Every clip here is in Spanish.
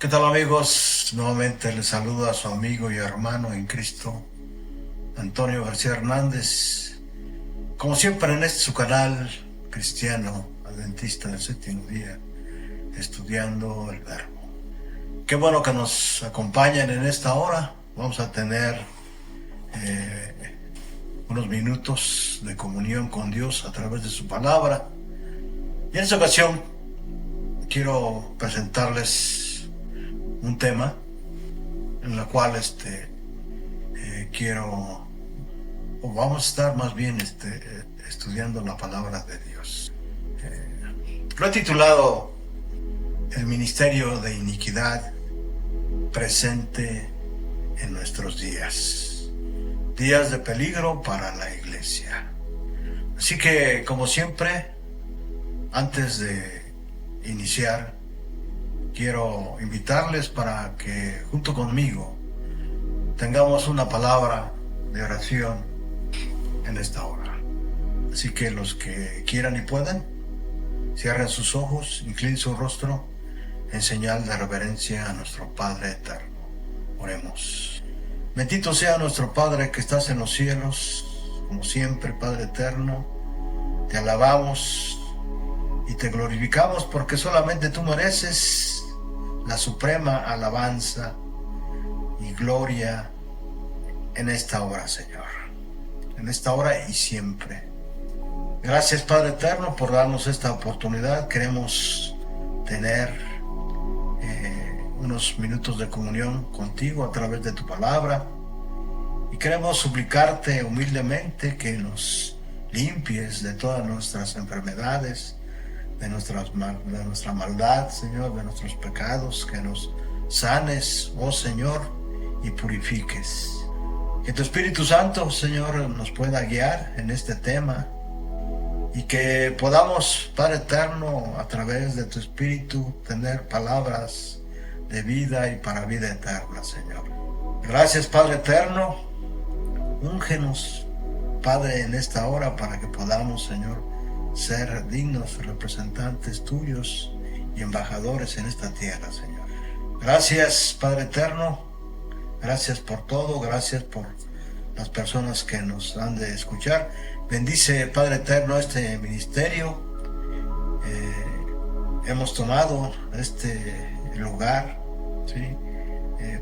¿Qué tal, amigos? Nuevamente les saludo a su amigo y hermano en Cristo, Antonio García Hernández. Como siempre en este su canal cristiano, adventista del séptimo día, estudiando el Verbo. Qué bueno que nos acompañen en esta hora. Vamos a tener unos minutos de comunión con Dios a través de su palabra. Y en esta ocasión quiero presentarles un tema en el cual vamos a estar más bien estudiando la palabra de Dios. Lo he titulado El ministerio de iniquidad presente en nuestros días. Días de peligro para la iglesia. Así que, como siempre, antes de iniciar, quiero invitarles para que junto conmigo tengamos una palabra de oración en esta hora. Así que los que quieran y puedan, cierren sus ojos, inclinen su rostro en señal de reverencia a nuestro Padre eterno. Oremos. Bendito sea nuestro Padre que estás en los cielos, como siempre, Padre eterno. Te alabamos y te glorificamos porque solamente tú mereces la suprema alabanza y gloria en esta hora, Señor. En esta hora y siempre. Gracias, Padre eterno, por darnos esta oportunidad. Queremos tener unos minutos de comunión contigo a través de tu palabra. Y queremos suplicarte humildemente que nos limpies de todas nuestras enfermedades, de nuestra maldad, Señor, de nuestros pecados, que nos sanes, oh Señor, y purifiques. Que tu Espíritu Santo, Señor, nos pueda guiar en este tema y que podamos, Padre eterno, a través de tu Espíritu, tener palabras de vida y para vida eterna, Señor. Gracias, Padre eterno. Úngenos, Padre, en esta hora para que podamos, Señor, ser dignos representantes tuyos y embajadores en esta tierra, Señor. Gracias, Padre eterno. Gracias por todo. Gracias por las personas que nos han de escuchar. Bendice, Padre eterno, este ministerio. Hemos tomado este lugar, ¿sí?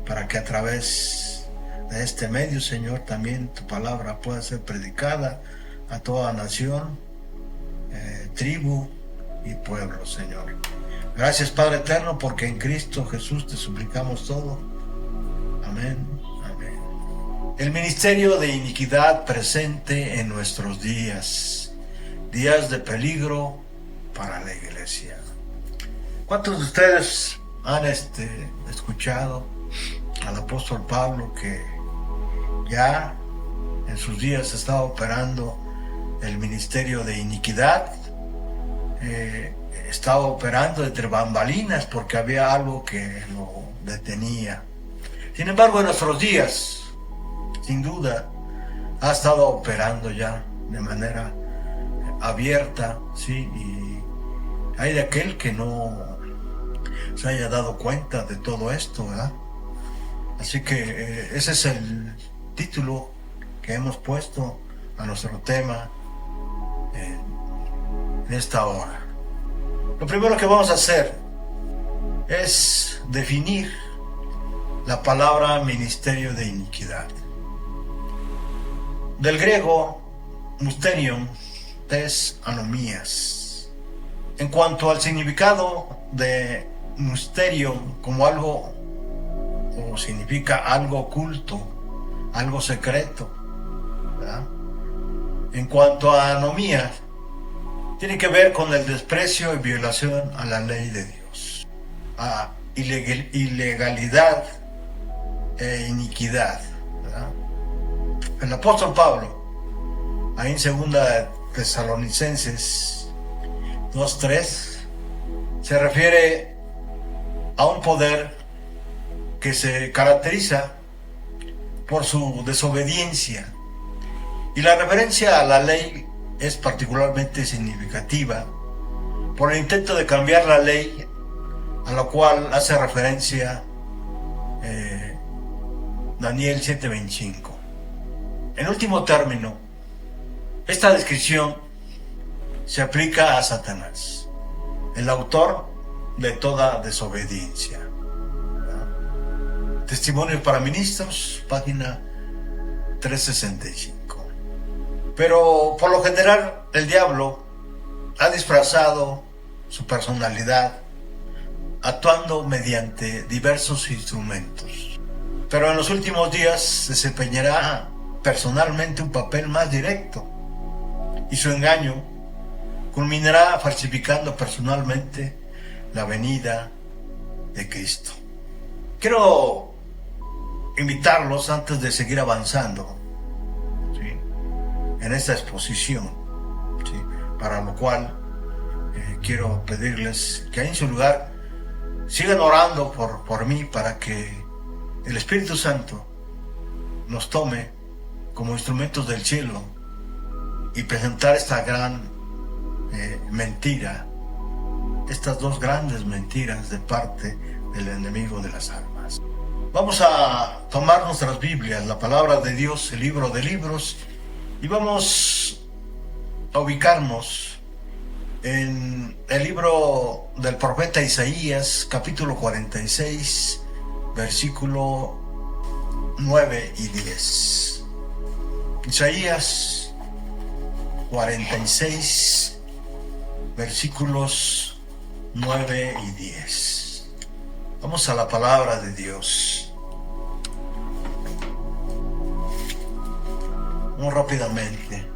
Para que a través de este medio, Señor, también tu palabra pueda ser predicada a toda nación, tribu y pueblo, Señor. Gracias, Padre eterno, porque en Cristo Jesús te suplicamos todo. Amén, amén. El ministerio de iniquidad presente en nuestros días. Días de peligro para la iglesia. ¿Cuántos de ustedes han escuchado al apóstol Pablo que ya en sus días estaba operando el ministerio de iniquidad? Estaba operando entre bambalinas porque había algo que lo detenía. Sin embargo, en nuestros días, sin duda, ha estado operando ya de manera abierta, ¿sí? Y hay de aquel que no se haya dado cuenta de todo esto, ¿verdad? Así que ese es el título que hemos puesto a nuestro tema en esta hora. Lo primero que vamos a hacer es definir la palabra ministerio de iniquidad. Del griego mysterion es anomías. En cuanto al significado de mysterion como algo, o significa algo oculto, algo secreto, ¿verdad? En cuanto a anomías, tiene que ver con el desprecio y violación a la ley de Dios, a ilegalidad e iniquidad, ¿verdad? El apóstol Pablo, ahí en 2 Tesalonicenses 2:3, se refiere a un poder que se caracteriza por su desobediencia, y la referencia a la ley es particularmente significativa por el intento de cambiar la ley a lo cual hace referencia Daniel 7:25. En último término, esta descripción se aplica a Satanás, el autor de toda desobediencia. Testimonios para Ministros, página 365. Pero por lo general el diablo ha disfrazado su personalidad actuando mediante diversos instrumentos. Pero en los últimos días desempeñará personalmente un papel más directo y su engaño culminará falsificando personalmente la venida de Cristo. Quiero invitarlos antes de seguir avanzando, ¿sí?, en esta exposición, ¿sí?, para lo cual quiero pedirles que ahí en su lugar sigan orando por mí para que el Espíritu Santo nos tome como instrumentos del cielo y presentar esta gran mentira, estas dos grandes mentiras de parte del enemigo de las almas. Vamos a tomar nuestras Biblias, la palabra de Dios, el libro de libros, y vamos a ubicarnos en el libro del profeta Isaías, capítulo 46, versículo 9 y 10. Isaías 46, versículos 9 y 10. Vamos a la palabra de Dios. Muy rápidamente.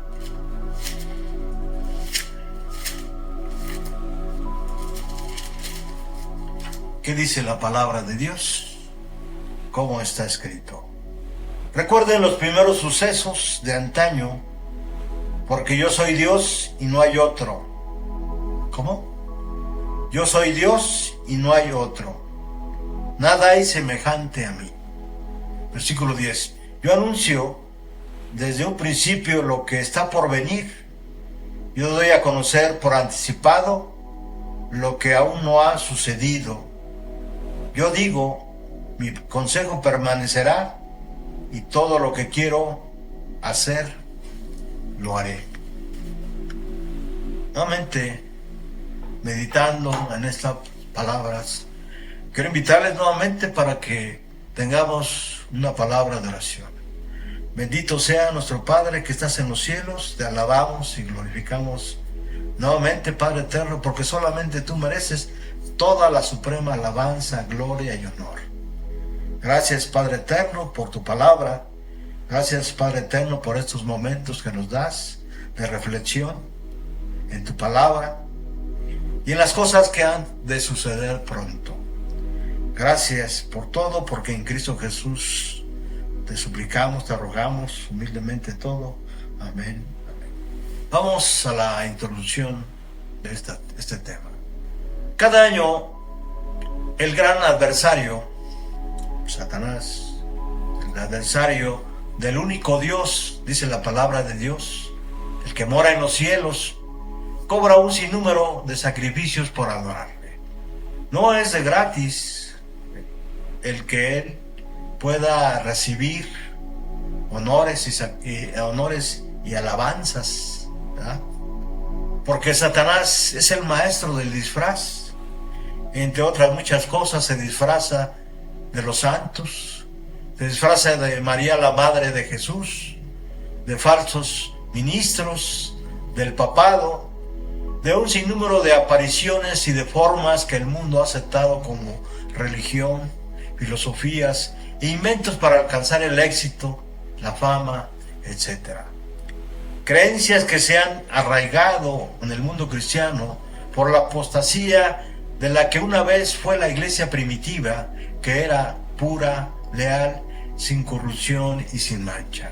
¿Qué dice la palabra de Dios? ¿Cómo está escrito? Recuerden los primeros sucesos de antaño, porque yo soy Dios y no hay otro. ¿Cómo? Yo soy Dios y no hay otro. Nada hay semejante a mí. Versículo 10. Yo anuncio desde un principio lo que está por venir. Yo doy a conocer por anticipado lo que aún no ha sucedido. Yo digo, mi consejo permanecerá y todo lo que quiero hacer, lo haré. Nuevamente, meditando en estas palabras, quiero invitarles nuevamente para que tengamos una palabra de oración. Bendito sea nuestro Padre que estás en los cielos, te alabamos y glorificamos nuevamente, Padre eterno, porque solamente tú mereces toda la suprema alabanza, gloria y honor. Gracias, Padre eterno, por tu palabra. Gracias, Padre eterno, por estos momentos que nos das de reflexión en tu palabra y en las cosas que han de suceder pronto. Gracias por todo, porque en Cristo Jesús te suplicamos, te rogamos humildemente todo. Amén. Amén. Vamos a la introducción de este tema. Cada año el gran adversario, Satanás, el adversario del único Dios, dice la palabra de Dios, el que mora en los cielos, cobra un sinnúmero de sacrificios por adorarle. No es de gratis el que él pueda recibir honores y alabanzas, ¿verdad? Porque Satanás es el maestro del disfraz. Entre otras muchas cosas, se disfraza de los santos, se disfraza de María, la madre de Jesús, de falsos ministros, del papado, de un sinnúmero de apariciones y de formas que el mundo ha aceptado como religión, filosofías e inventos para alcanzar el éxito, la fama, etc. Creencias que se han arraigado en el mundo cristiano por la apostasía de la que una vez fue la iglesia primitiva, que era pura, leal, sin corrupción y sin mancha.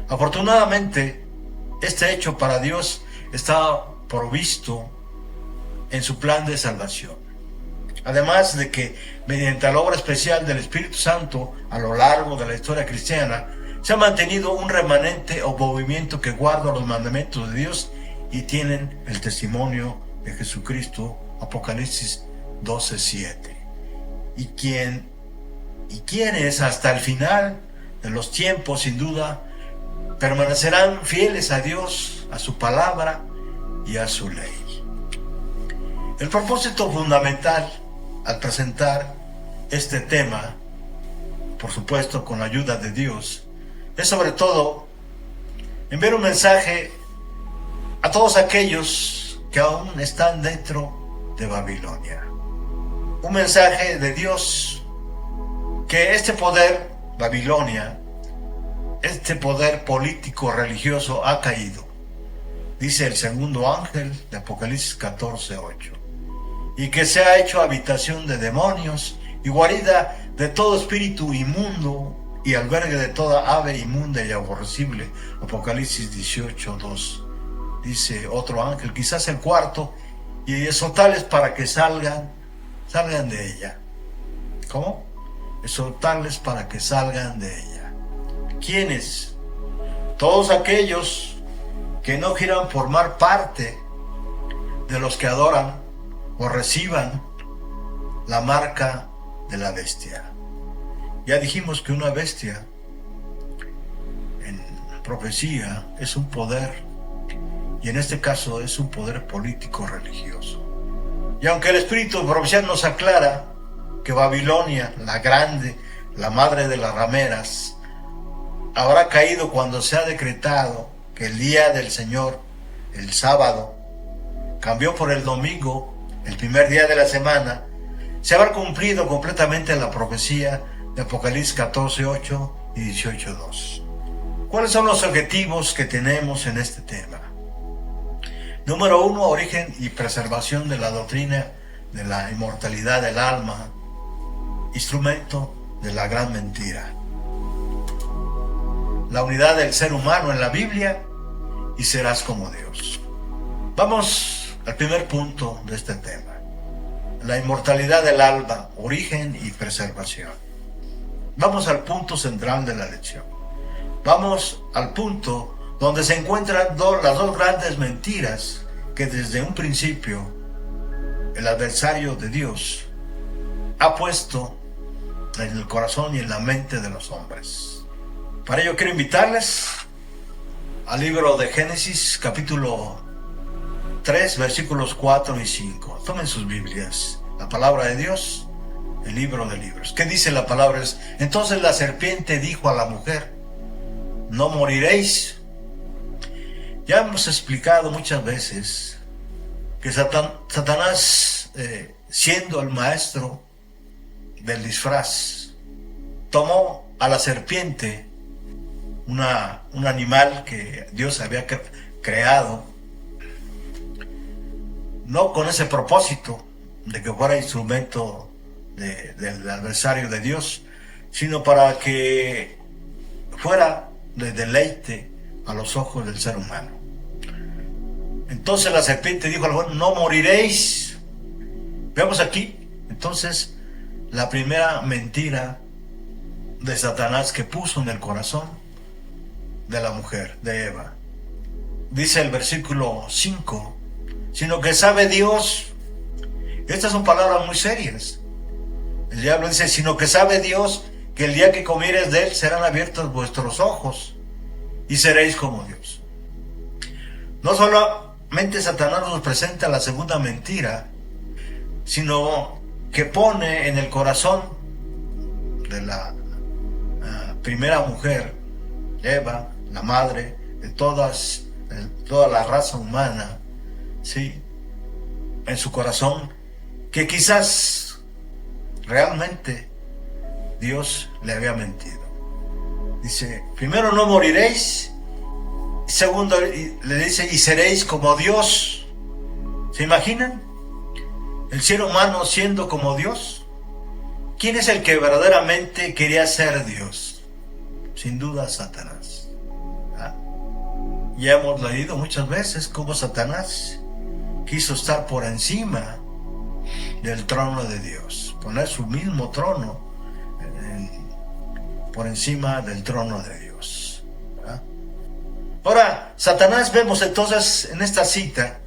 Afortunadamente, este hecho para Dios está provisto en su plan de salvación. Además de que, mediante la obra especial del Espíritu Santo a lo largo de la historia cristiana, se ha mantenido un remanente o movimiento que guarda los mandamientos de Dios y tienen el testimonio de Jesucristo. Apocalipsis 12:7. y quienes hasta el final de los tiempos, sin duda, permanecerán fieles a Dios, a su palabra y a su ley. El propósito fundamental al presentar este tema, por supuesto con la ayuda de Dios, es sobre todo enviar un mensaje a todos aquellos que aún están dentro de Babilonia. Un mensaje de Dios que este poder, Babilonia, este poder político religioso ha caído. Dice el segundo ángel de Apocalipsis 14:8. Y que se ha hecho habitación de demonios y guarida de todo espíritu inmundo y albergue de toda ave inmunda y aborrecible. Apocalipsis 18:2. Dice otro ángel, quizás el cuarto, y exhortarles para que salgan de ella. ¿Cómo? Exhortarles para que salgan de ella. ¿Quiénes? Todos aquellos que no quieran formar parte de los que adoran o reciban la marca de la bestia. Ya dijimos que una bestia en profecía es un poder, y en este caso es un poder político religioso. Y aunque el espíritu de profecía nos aclara que Babilonia, la grande, la madre de las rameras, habrá caído cuando se ha decretado que el día del Señor, el sábado, cambió por el domingo, el primer día de la semana, se habrá cumplido completamente la profecía de Apocalipsis 14:8 y 18:2. ¿Cuáles son los objetivos que tenemos en este tema? Número 1, origen y preservación de la doctrina de la inmortalidad del alma, instrumento de la gran mentira. La unidad del ser humano en la Biblia y serás como Dios. Vamos al primer punto de este tema. La inmortalidad del alma, origen y preservación. Vamos al punto central de la lección. Vamos al punto donde se encuentran las dos grandes mentiras que desde un principio el adversario de Dios ha puesto en el corazón y en la mente de los hombres. Para ello quiero invitarles al libro de Génesis, capítulo 3, versículos 4 y 5. Tomen sus Biblias, la palabra de Dios, el libro de libros. ¿Qué dice la palabra? Entonces la serpiente dijo a la mujer, no moriréis. Ya hemos explicado muchas veces que Satanás, siendo el maestro del disfraz, tomó a la serpiente, un animal que Dios había creado, no con ese propósito de que fuera instrumento del adversario de Dios, sino para que fuera de deleite a los ojos del ser humano. Entonces la serpiente dijo al joven, no moriréis. Veamos aquí, entonces, la primera mentira de Satanás que puso en el corazón de la mujer, de Eva. Dice el versículo 5, sino que sabe Dios. Estas son palabras muy serias. El diablo dice, sino que sabe Dios que el día que comieres de él serán abiertos vuestros ojos y seréis como Dios. No solamente Satanás nos presenta la segunda mentira, sino que pone en el corazón de la primera mujer, Eva, la madre de toda la raza humana, ¿sí?, en su corazón, que quizás realmente Dios le había mentido. Dice, primero no moriréis, segundo le dice, y seréis como Dios. ¿Se imaginan? El ser humano siendo como Dios. ¿Quién es el que verdaderamente quería ser Dios? Sin duda Satanás. Ya hemos leído muchas veces cómo Satanás quiso estar por encima del trono de Dios, poner su mismo trono por encima del trono de Dios. Ahora, Satanás vemos entonces en esta cita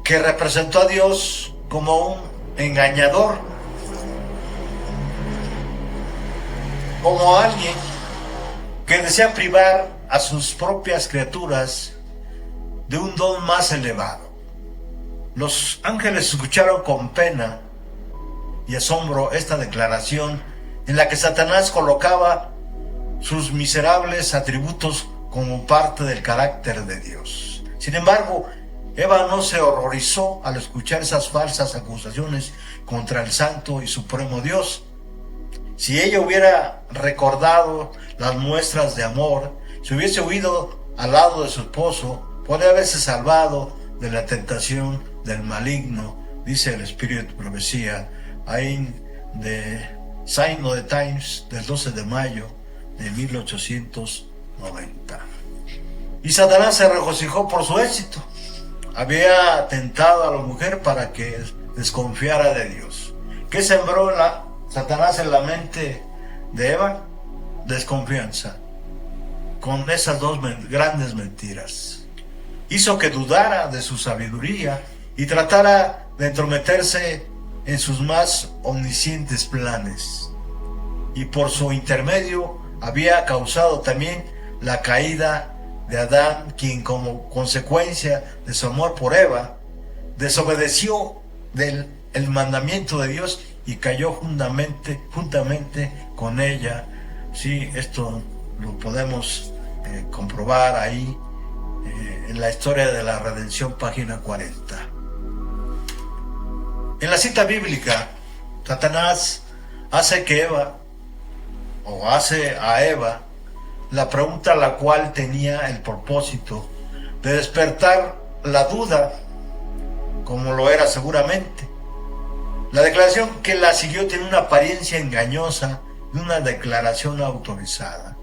que representó a Dios como un engañador, como alguien que desea privar a sus propias criaturas de un don más elevado. Los ángeles escucharon con pena y asombro esta declaración en la que Satanás colocaba sus miserables atributos como parte del carácter de Dios. Sin embargo, Eva no se horrorizó al escuchar esas falsas acusaciones contra el santo y supremo Dios. Si ella hubiera recordado las muestras de amor, si hubiese huido al lado de su esposo, podría haberse salvado de la tentación del maligno, dice el Espíritu de Profecía, ahí de Sign of the Times del 12 de mayo de 1890. Y Satanás se regocijó por su éxito. Había tentado a la mujer para que desconfiara de Dios. ¿Qué sembró Satanás en la mente de Eva? Desconfianza. Con esas dos grandes mentiras. Hizo que dudara de su sabiduría y tratara de entrometerse en sus más omniscientes planes. Y por su intermedio había causado también la caída de Adán, quien como consecuencia de su amor por Eva, desobedeció el mandamiento de Dios y cayó juntamente con ella. Sí, esto lo podemos comprobar ahí en la historia de la redención, página 40. En la cita bíblica, Satanás hace a Eva la pregunta la cual tenía el propósito de despertar la duda, como lo era seguramente. La declaración que la siguió tiene una apariencia engañosa de una declaración autorizada,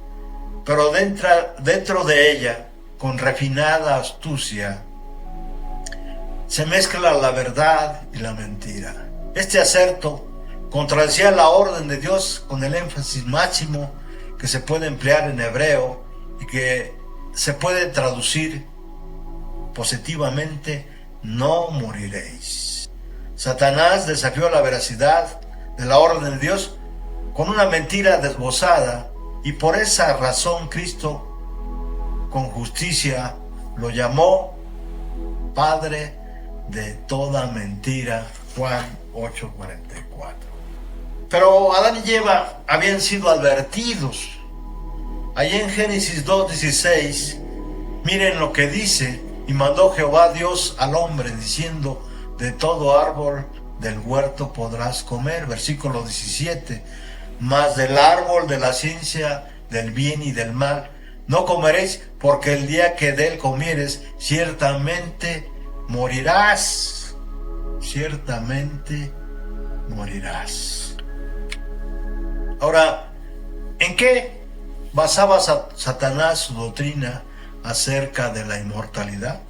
pero dentro de ella, con refinada astucia, se mezcla la verdad y la mentira. Este aserto contradecía la orden de Dios con el énfasis máximo que se puede emplear en hebreo y que se puede traducir positivamente: no moriréis. Satanás desafió la veracidad de la orden de Dios con una mentira desbozada, y por esa razón Cristo, con justicia, lo llamó padre de toda mentira, Juan 8:44. Pero Adán y Eva habían sido advertidos. Allí en Génesis 2:16, miren lo que dice: y mandó Jehová Dios al hombre, diciendo, de todo árbol del huerto podrás comer. Versículo 17, mas del árbol de la ciencia del bien y del mal no comeréis, porque el día que de él comieres, ciertamente morirás. Ciertamente morirás. Ahora, ¿en qué basaba Satanás su doctrina acerca de la inmortalidad?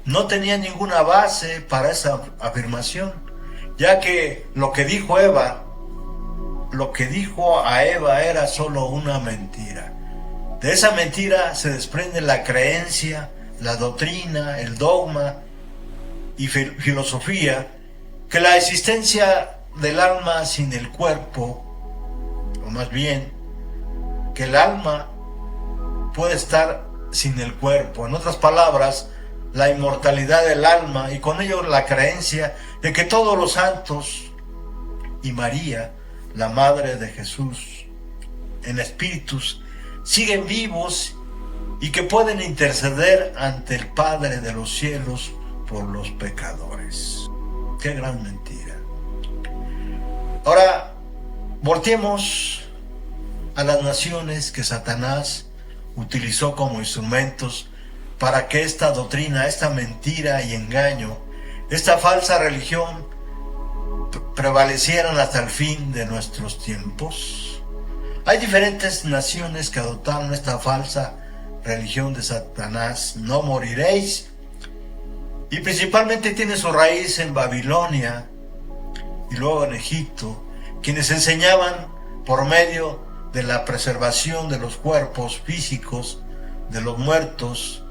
No tenía ninguna base para esa afirmación, ya que lo que dijo a Eva era solo una mentira. De esa mentira se desprende la creencia, la doctrina, el dogma y filosofía que la existencia del alma sin el cuerpo, o más bien, que el alma puede estar sin el cuerpo. En otras palabras, la inmortalidad del alma, y con ello la creencia de que todos los santos y María, la madre de Jesús, en espíritus, siguen vivos y que pueden interceder ante el Padre de los cielos por los pecadores. ¡Qué gran mentira! Ahora, volteemos a las naciones que Satanás utilizó como instrumentos para que esta doctrina, esta mentira y engaño, esta falsa religión prevalecieran hasta el fin de nuestros tiempos. Hay diferentes naciones que adoptaron esta falsa religión de Satanás, no moriréis, y principalmente tiene su raíz en Babilonia y luego en Egipto, quienes enseñaban por medio de la preservación de los cuerpos físicos de los muertos,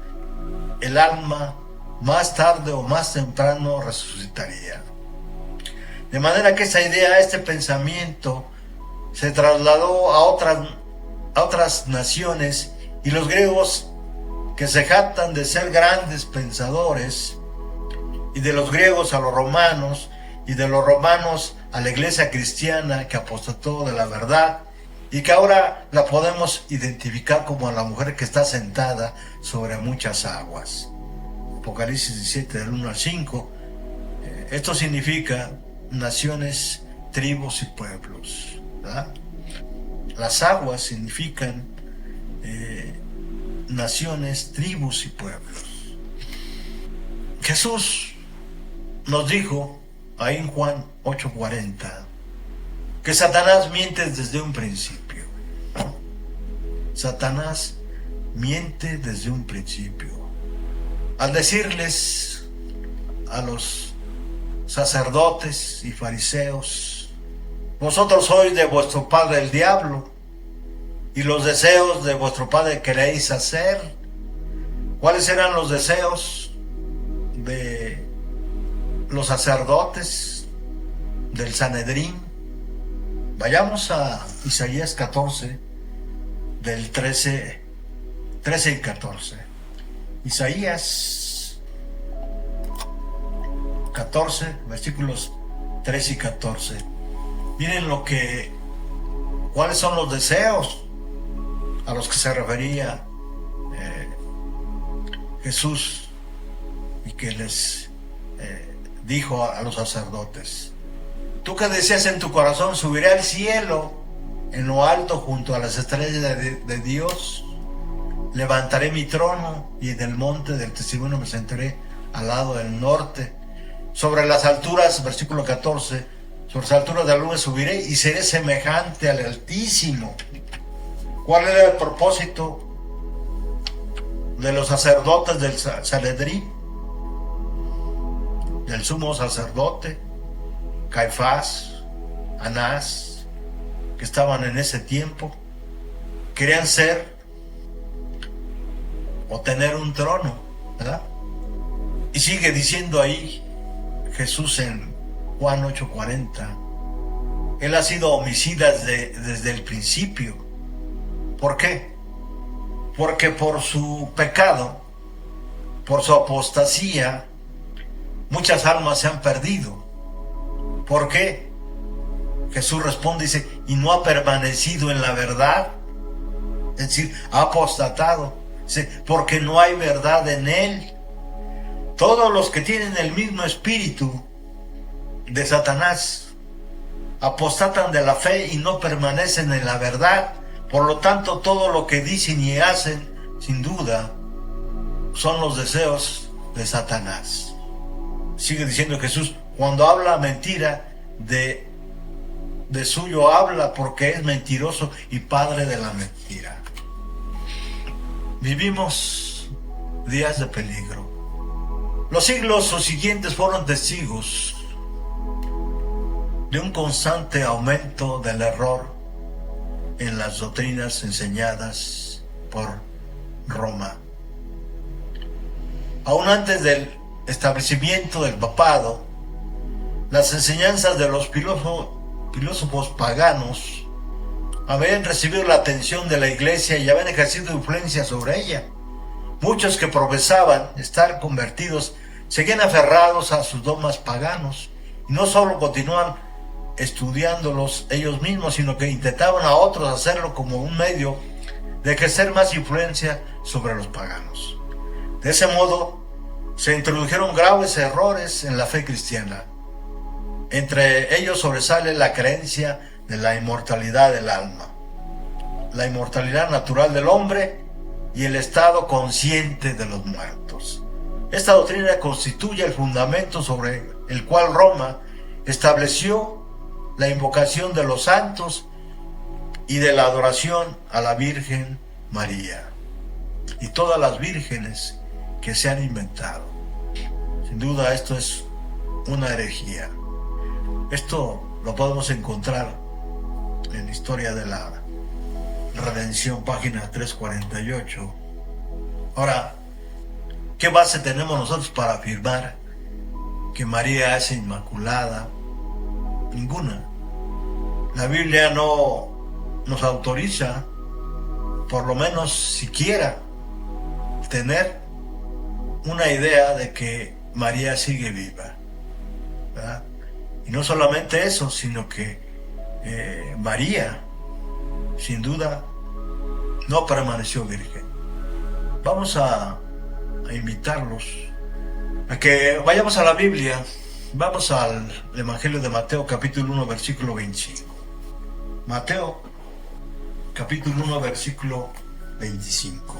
el alma más tarde o más temprano resucitaría. De manera que esta idea, este pensamiento, se trasladó a otras naciones, y los griegos, que se jactan de ser grandes pensadores, y de los griegos a los romanos, y de los romanos a la iglesia cristiana que apostató de la verdad, y que ahora la podemos identificar como a la mujer que está sentada sobre muchas aguas. Apocalipsis 17, del 1 al 5. Esto significa naciones, tribus y pueblos, ¿verdad? Las aguas significan naciones, tribus y pueblos. Jesús nos dijo ahí en Juan 8:40 que Satanás miente desde un principio. Satanás miente desde un principio. Al decirles a los sacerdotes y fariseos: vosotros sois de vuestro padre el diablo, y los deseos de vuestro padre queréis hacer. ¿Cuáles eran los deseos de los sacerdotes del Sanedrín? Vayamos a Isaías 14, del 13 y 14. Isaías 14, versículos 13 y 14. Miren cuáles son los deseos a los que se refería Jesús, y que les dijo a los sacerdotes: tú que deseas en tu corazón, subiré al cielo, en lo alto junto a las estrellas de Dios. Levantaré mi trono, y en el monte del testimonio me sentaré al lado del norte. Sobre las alturas, versículo 14, sobre las alturas de la nube subiré y seré semejante al Altísimo. ¿Cuál era el propósito de los sacerdotes del Sanedrín? Del sumo sacerdote Caifás, Anás, que estaban en ese tiempo. Querían ser o tener un trono, ¿verdad? Y sigue diciendo ahí Jesús en Juan 8:40: él ha sido homicida desde el principio. ¿Por qué? Porque por su pecado, por su apostasía, muchas almas se han perdido. ¿Por qué? Jesús responde y dice: y no ha permanecido en la verdad. Es decir, ha apostatado. Dice: porque no hay verdad en él. Todos los que tienen el mismo espíritu de Satanás apostatan de la fe y no permanecen en la verdad. Por lo tanto, todo lo que dicen y hacen, sin duda, son los deseos de Satanás. Sigue diciendo Jesús: cuando habla mentira, de suyo habla, porque es mentiroso y padre de la mentira. Vivimos días de peligro. Los siglos subsiguientes fueron testigos de un constante aumento del error en las doctrinas enseñadas por Roma. Aún antes del establecimiento del papado, las enseñanzas de los filósofos paganos habían recibido la atención de la iglesia y habían ejercido influencia sobre ella. Muchos que profesaban estar convertidos seguían aferrados a sus dogmas paganos, y no solo continuaban estudiándolos ellos mismos, sino que intentaban a otros hacerlo como un medio de ejercer más influencia sobre los paganos. De ese modo se introdujeron graves errores en la fe cristiana. Entre ellos sobresale la creencia de la inmortalidad del alma, la inmortalidad natural del hombre y el estado consciente de los muertos. Esta doctrina constituye el fundamento sobre el cual Roma estableció la invocación de los santos y de la adoración a la Virgen María y todas las vírgenes que se han inventado. Sin duda, esto es una herejía. Esto lo podemos encontrar en la Historia de la Redención, página 348. Ahora, ¿qué base tenemos nosotros para La Biblia no nos autoriza, por lo menos siquiera, tener una idea de que María sigue viva, ¿verdad? Y no solamente eso, sino que María, sin duda, no permaneció virgen. Vamos a invitarlos a que vayamos a la Biblia. Vamos al Evangelio de Mateo, capítulo 1, versículo 25. Mateo, capítulo 1, versículo 25.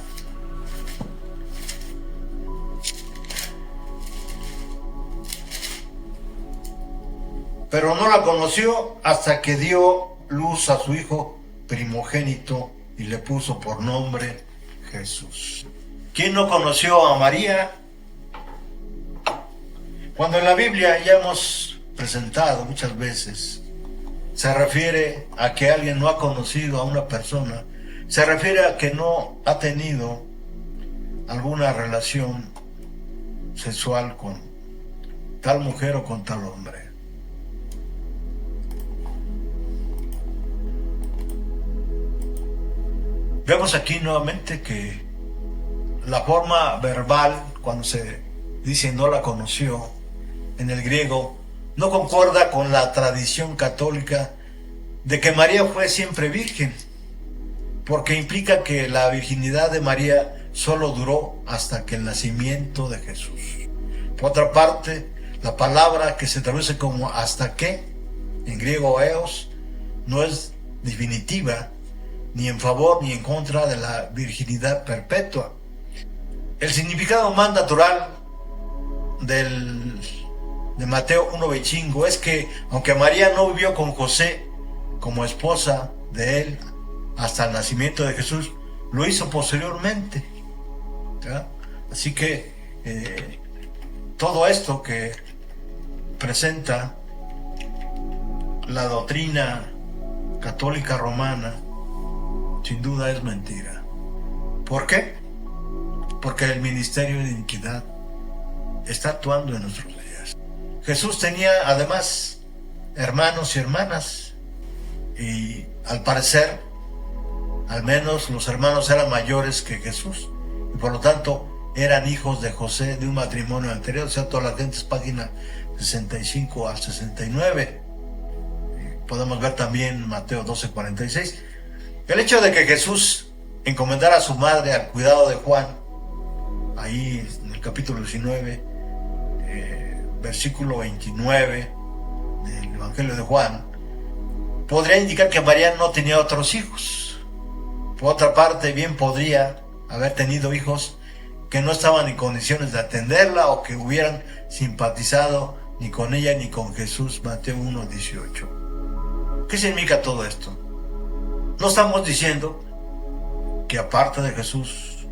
Pero no la conoció hasta que dio luz a su hijo primogénito y le puso por nombre Jesús. ¿Quién no conoció a María? Cuando en la Biblia ya hemos presentado muchas veces, se refiere a que alguien no ha conocido a una persona, se refiere a que no ha tenido alguna relación sexual con tal mujer o con tal hombre. Vemos aquí nuevamente que la forma verbal, cuando se dice no la conoció, en el griego, no concuerda con la tradición católica de que María fue siempre virgen, porque implica que la virginidad de María solo duró hasta que el nacimiento de Jesús. Por otra parte, la palabra que se traduce como hasta que, en griego eos, no es definitiva, ni en favor ni en contra de la virginidad perpetua. El significado más natural de Mateo 1:25 es que, aunque María no vivió con José como esposa de él hasta el nacimiento de Jesús, lo hizo posteriormente, ¿ya? Así que todo esto que presenta la doctrina católica romana sin duda es mentira. ¿Por qué? Porque el ministerio de iniquidad está actuando en nuestros días. Jesús tenía además hermanos y hermanas, y al parecer al menos los hermanos eran mayores que Jesús y por lo tanto eran hijos de José de un matrimonio anterior. O sea, todas las gentes, página 65 al 69. Podemos ver también Mateo 12:46. El hecho de que Jesús encomendara a su madre al cuidado de Juan, ahí en el capítulo 19, versículo 29 del Evangelio de Juan, podría indicar que María no tenía otros hijos. Por otra parte, bien podría haber tenido hijos que no estaban en condiciones de atenderla o que hubieran simpatizado ni con ella ni con Jesús. Mateo 1:18. ¿Qué significa todo esto? No estamos diciendo que aparte de Jesús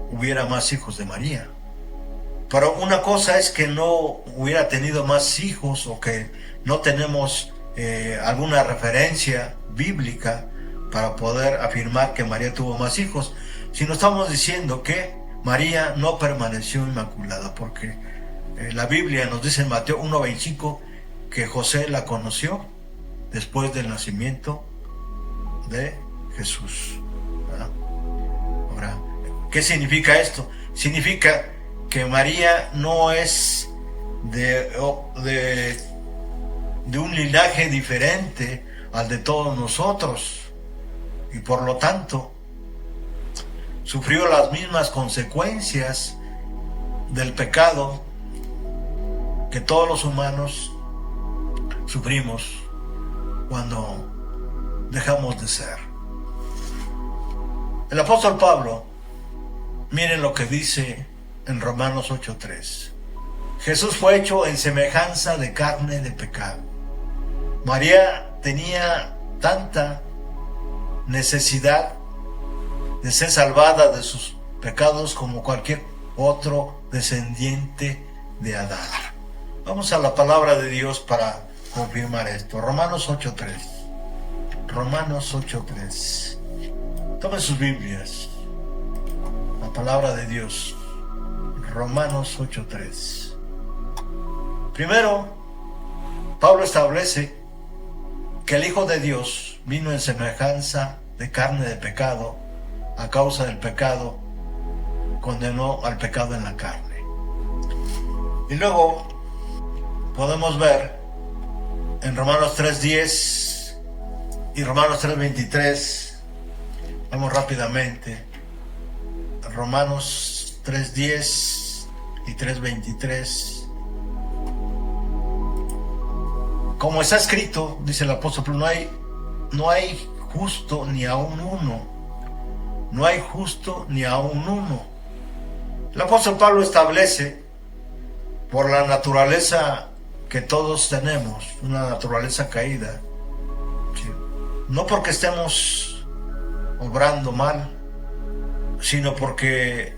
hubiera más hijos de María. Pero una cosa es que no hubiera tenido más hijos o que no tenemos alguna referencia bíblica para poder afirmar que María tuvo más hijos, sino estamos diciendo que María no permaneció inmaculada, porque la Biblia nos dice en Mateo 1:25 que José la conoció después del nacimiento de Jesús. ¿Verdad? Ahora, ¿qué significa esto? Significa que María no es de un linaje diferente al de todos nosotros, y por lo tanto sufrió las mismas consecuencias del pecado que todos los humanos sufrimos cuando dejamos de ser. El apóstol Pablo, miren lo que dice en Romanos 8:3. Jesús fue hecho en semejanza de carne de pecado. María tenía tanta necesidad de ser salvada de sus pecados como cualquier otro descendiente de Adán. Vamos a la palabra de Dios para confirmar esto. Romanos 8:3. Romanos 8:3. Tomen sus Biblias. La palabra de Dios. Romanos 8:3. Primero, Pablo establece que el Hijo de Dios vino en semejanza de carne de pecado, a causa del pecado, condenó al pecado en la carne. Y luego podemos ver en Romanos 3:10 y Romanos 3:23, vamos rápidamente, Romanos 3:10 y 3:23. Como está escrito, dice el apóstol Pablo, no hay justo ni aun uno. No hay justo ni aun uno. El apóstol Pablo establece, por la naturaleza que todos tenemos, una naturaleza caída, ¿sí? No porque estemos obrando mal, sino porque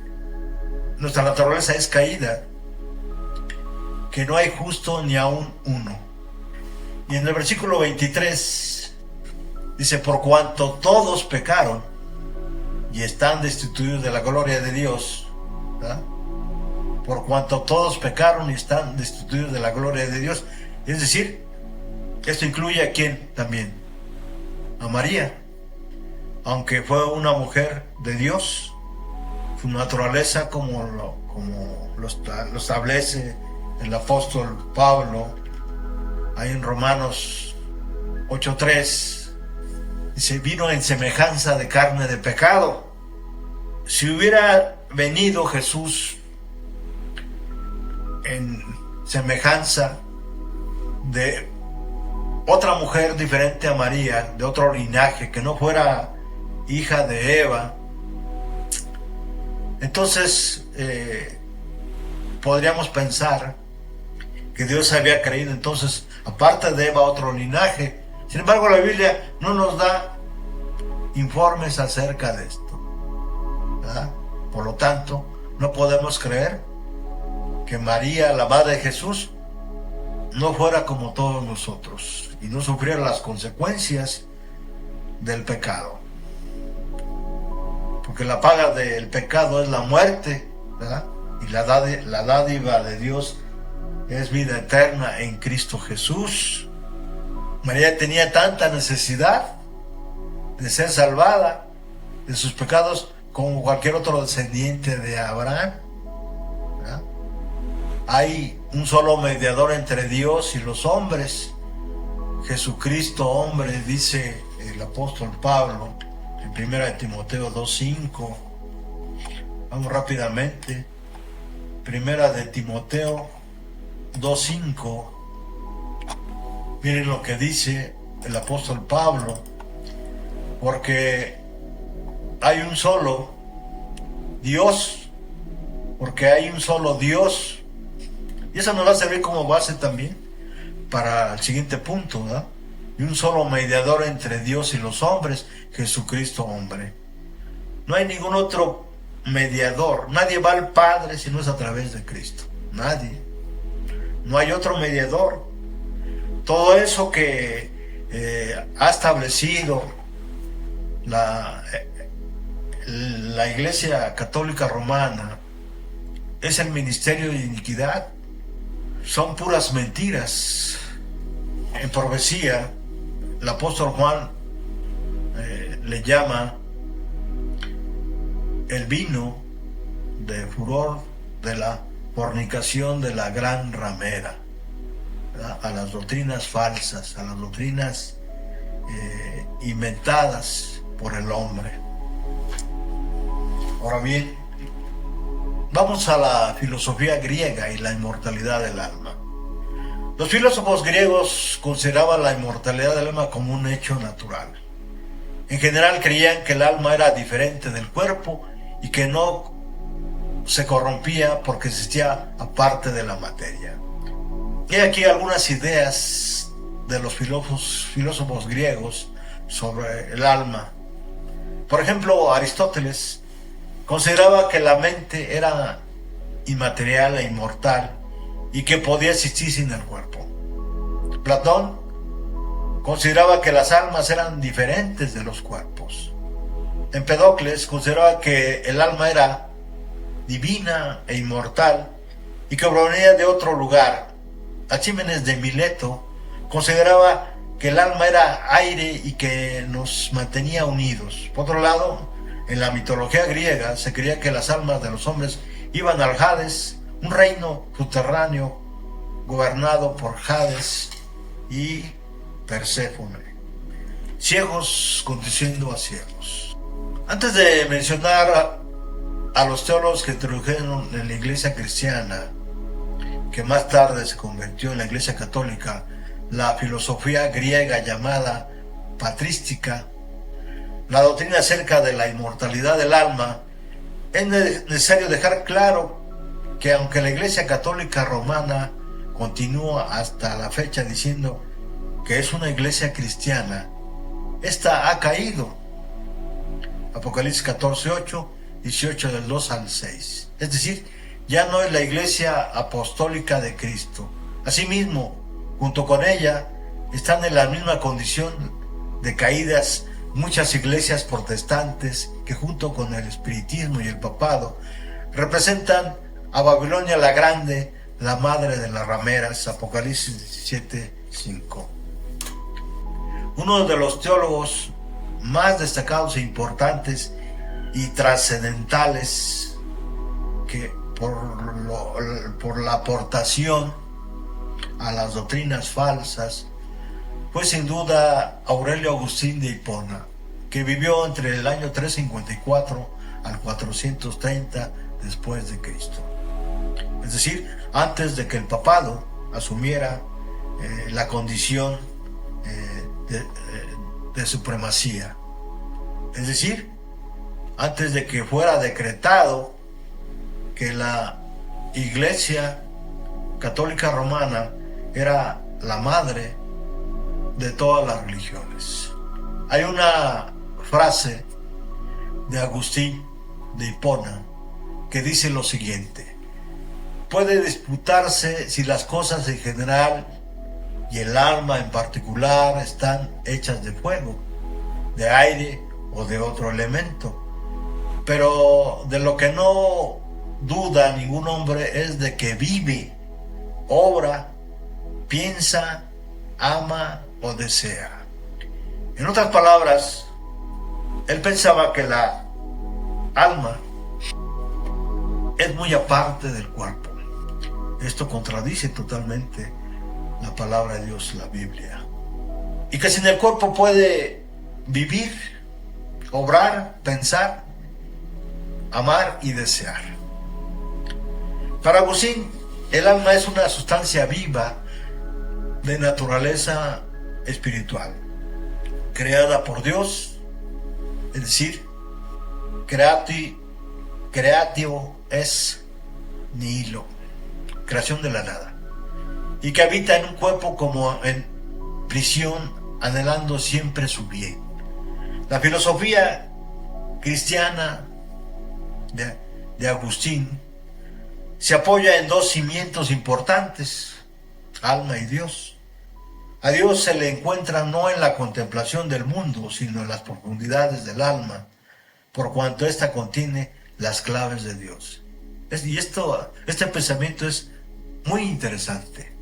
nuestra naturaleza es caída, que no hay justo ni aun uno. Y en el versículo 23 dice: por cuanto todos pecaron y están destituidos de la gloria de Dios, ¿verdad? Por cuanto todos pecaron y están destituidos de la gloria de Dios. Es decir, esto incluye a quién también, a María, aunque fue una mujer de Dios, su naturaleza, como lo establece el apóstol Pablo ahí en Romanos 8:3, dice: vino en semejanza de carne de pecado. Si hubiera venido Jesús en semejanza de otra mujer diferente a María, de otro linaje, que no fuera hija de Eva, entonces podríamos pensar que Dios había creído entonces, aparte de Eva, otro linaje. Sin embargo, la Biblia no nos da informes acerca de esto, ¿verdad? Por lo tanto, no podemos creer que María, la madre de Jesús, no fuera como todos nosotros y no sufriera las consecuencias del pecado. Porque la paga del pecado es la muerte, ¿verdad? Y la dádiva de Dios es vida eterna en Cristo Jesús. María tenía tanta necesidad de ser salvada de sus pecados como cualquier otro descendiente de Abraham, ¿verdad? Hay un solo mediador entre Dios y los hombres, Jesucristo hombre, dice el apóstol Pablo en 1 Timoteo 2:5. Vamos rápidamente. 1 Timoteo 2:5. Miren lo que dice el apóstol Pablo: porque hay un solo Dios, porque hay un solo Dios. Y eso nos va a servir como base también para el siguiente punto, ¿verdad? Y un solo mediador entre Dios y los hombres, Jesucristo hombre. No hay ningún otro mediador. Nadie va al Padre si no es a través de Cristo. Nadie. No hay otro mediador. Todo eso que ha establecido la Iglesia Católica Romana es el ministerio de iniquidad. Son puras mentiras. En profecía, el apóstol Juan le llama el vino de furor de la fornicación de la gran ramera, ¿verdad? A las doctrinas falsas, a las doctrinas inventadas por el hombre. Ahora bien, vamos a la filosofía griega y la inmortalidad del alma. Los filósofos griegos consideraban la inmortalidad del alma como un hecho natural. En general creían que el alma era diferente del cuerpo y que no se corrompía porque existía aparte de la materia. Hay aquí algunas ideas de los filósofos griegos sobre el alma. Por ejemplo, Aristóteles consideraba que la mente era inmaterial e inmortal y que podía existir sin el cuerpo. Platón consideraba que las almas eran diferentes de los cuerpos. Empedocles consideraba que el alma era divina e inmortal y que provenía de otro lugar. Alcímenes de Mileto consideraba que el alma era aire y que nos mantenía unidos. Por otro lado, en la mitología griega se creía que las almas de los hombres iban al Hades, un reino subterráneo gobernado por Hades y Perséfone, ciegos conduciendo a ciegos. Antes de mencionar a los teólogos que introdujeron en la iglesia cristiana, que más tarde se convirtió en la iglesia católica, la filosofía griega llamada patrística, la doctrina acerca de la inmortalidad del alma, es necesario dejar claro que aunque la iglesia católica romana continúa hasta la fecha diciendo que es una iglesia cristiana, esta ha caído. Apocalipsis 14:8, 18 del 2 al 6. Es decir, ya no es la iglesia apostólica de Cristo. Asimismo, junto con ella, están en la misma condición de caídas muchas iglesias protestantes que junto con el espiritismo y el papado representan a Babilonia la Grande, la madre de las rameras. Apocalipsis 17:5. Uno de los teólogos más destacados e importantes y trascendentales que por la aportación a las doctrinas falsas fue sin duda Aurelio Agustín de Hipona, que vivió entre el año 354 al 430 después de Cristo. Es decir, antes de que el papado asumiera la condición de supremacía. Es decir, antes de que fuera decretado que la Iglesia Católica Romana era la madre de todas las religiones. Hay una frase de Agustín de Hipona que dice lo siguiente: puede disputarse si las cosas en general y el alma en particular están hechas de fuego, de aire o de otro elemento, pero de lo que no duda ningún hombre es de que vive, obra, piensa, ama o desea. En otras palabras, él pensaba que la alma es muy aparte del cuerpo. Esto contradice totalmente la palabra de Dios, la Biblia. Y que sin el cuerpo puede vivir, obrar, pensar, amar y desear. Para Agustín, el alma es una sustancia viva de naturaleza espiritual, creada por Dios, es decir, creatio es nihilo, creación de la nada, y que habita en un cuerpo como en prisión, anhelando siempre su bien. La filosofía cristiana de Agustín se apoya en dos cimientos importantes: alma y Dios. A Dios se le encuentra no en la contemplación del mundo, sino en las profundidades del alma, por cuanto ésta contiene las claves de Dios. Este pensamiento es muy interesante,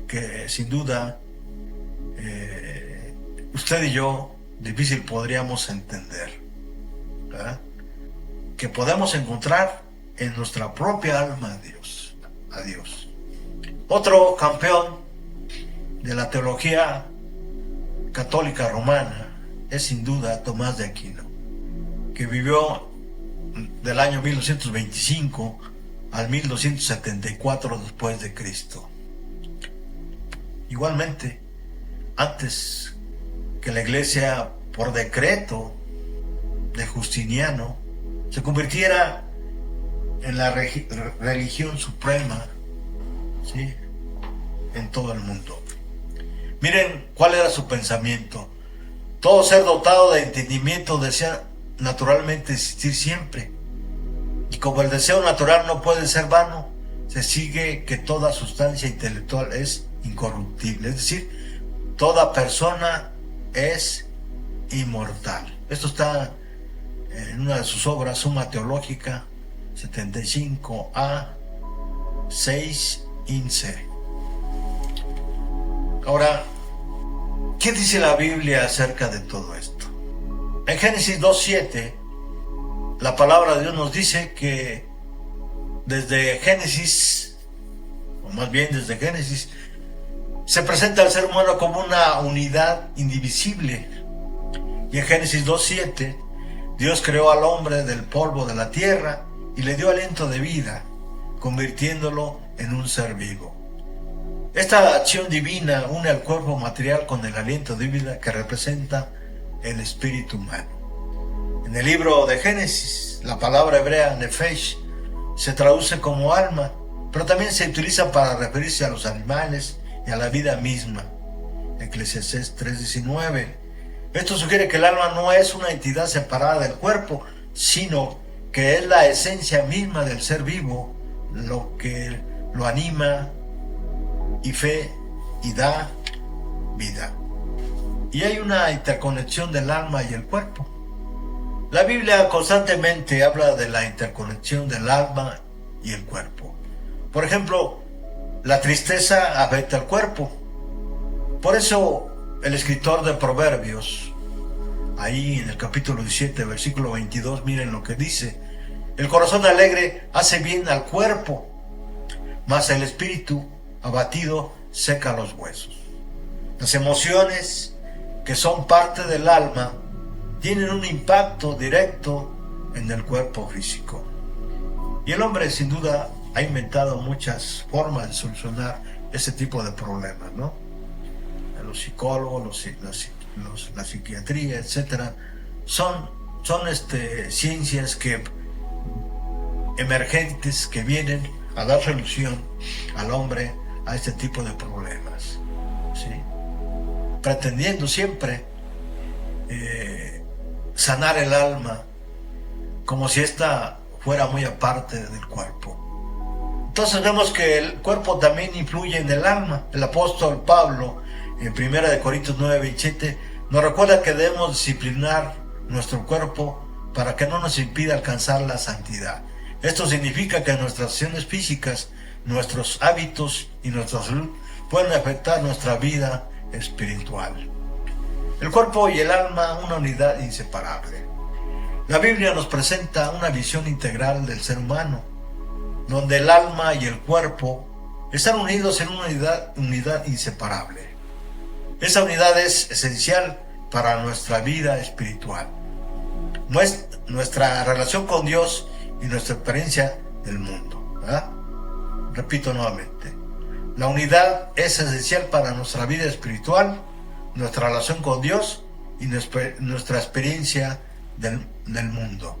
que sin duda usted y yo difícil podríamos entender, ¿verdad? Que podemos encontrar en nuestra propia alma a Dios. Otro campeón de la teología católica romana es sin duda Tomás de Aquino, que vivió del año 1225 al 1274 después de Cristo. Igualmente, antes que la iglesia, por decreto de Justiniano, se convirtiera en la religión suprema, ¿sí?, en todo el mundo. Miren cuál era su pensamiento: todo ser dotado de entendimiento desea naturalmente existir siempre, y como el deseo natural no puede ser vano, se sigue que toda sustancia intelectual es incorruptible, es decir, toda persona es inmortal. Esto está en una de sus obras, Suma Teológica 75a 6 in C. Ahora, ¿Qué dice la Biblia acerca de todo esto? En Génesis 2:7, la palabra de Dios nos dice que desde Génesis, o más bien desde Génesis, se presenta al ser humano como una unidad indivisible. Y en Génesis 2:7, Dios creó al hombre del polvo de la tierra y le dio aliento de vida, convirtiéndolo en un ser vivo. Esta acción divina une al cuerpo material con el aliento de vida que representa el espíritu humano. En el libro de Génesis, la palabra hebrea nefesh se traduce como alma, pero también se utiliza para referirse a los animales y a la vida misma. Eclesiastés 3:19. Esto sugiere que el alma no es una entidad separada del cuerpo, sino que es la esencia misma del ser vivo, lo que lo anima y fe y da vida. Y hay una interconexión del alma y el cuerpo. La Biblia constantemente habla de la interconexión del alma y el cuerpo. Por ejemplo, la tristeza afecta al cuerpo. Por eso el escritor de Proverbios, ahí en el capítulo 17, versículo 22, miren lo que dice: el corazón alegre hace bien al cuerpo, mas el espíritu abatido seca los huesos. Las emociones, que son parte del alma, tienen un impacto directo en el cuerpo físico. Y el hombre sin duda ha inventado muchas formas de solucionar ese tipo de problemas, ¿no? Los psicólogos, la psiquiatría, etcétera, son ciencias emergentes que vienen a dar solución al hombre a este tipo de problemas, ¿sí? Pretendiendo siempre sanar el alma como si ésta fuera muy aparte del cuerpo. Entonces vemos que el cuerpo también influye en el alma. El apóstol Pablo, en 1 Corintios 9:7, nos recuerda que debemos disciplinar nuestro cuerpo para que no nos impida alcanzar la santidad. Esto significa que nuestras acciones físicas, nuestros hábitos y nuestra salud pueden afectar nuestra vida espiritual. El cuerpo y el alma, una unidad inseparable. La Biblia nos presenta una visión integral del ser humano, donde el alma y el cuerpo están unidos en una unidad inseparable. Esa unidad es esencial para nuestra vida espiritual, nuestra relación con Dios y nuestra experiencia del mundo, ¿verdad? Repito nuevamente, la unidad es esencial para nuestra vida espiritual, nuestra relación con Dios y nuestra experiencia del mundo.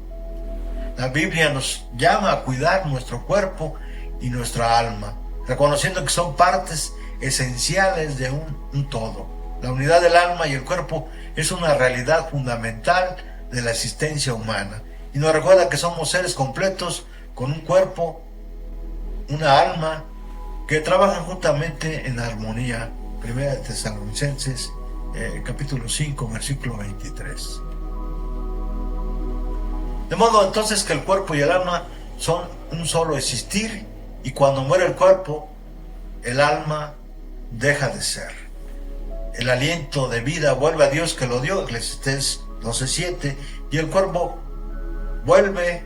La Biblia nos llama a cuidar nuestro cuerpo y nuestra alma, reconociendo que son partes esenciales de un todo. La unidad del alma y el cuerpo es una realidad fundamental de la existencia humana y nos recuerda que somos seres completos con un cuerpo, una alma, que trabajan juntamente en armonía. 1 Tesalonicenses capítulo 5, versículo 23. De modo entonces que el cuerpo y el alma son un solo existir, y cuando muere el cuerpo, el alma deja de ser. El aliento de vida vuelve a Dios que lo dio, Eclesiastés 12:7, y el cuerpo vuelve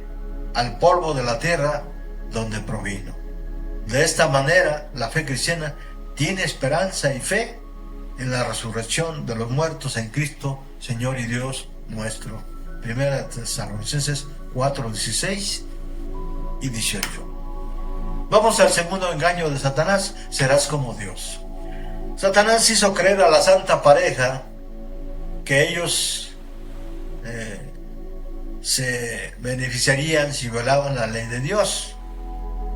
al polvo de la tierra donde provino. De esta manera, la fe cristiana tiene esperanza y fe en la resurrección de los muertos en Cristo, Señor y Dios nuestro. 1 Tesalonicenses 4:16 y 18. Vamos al segundo engaño de Satanás: serás como Dios. Satanás hizo creer a la santa pareja que ellos se beneficiarían si violaban la ley de Dios.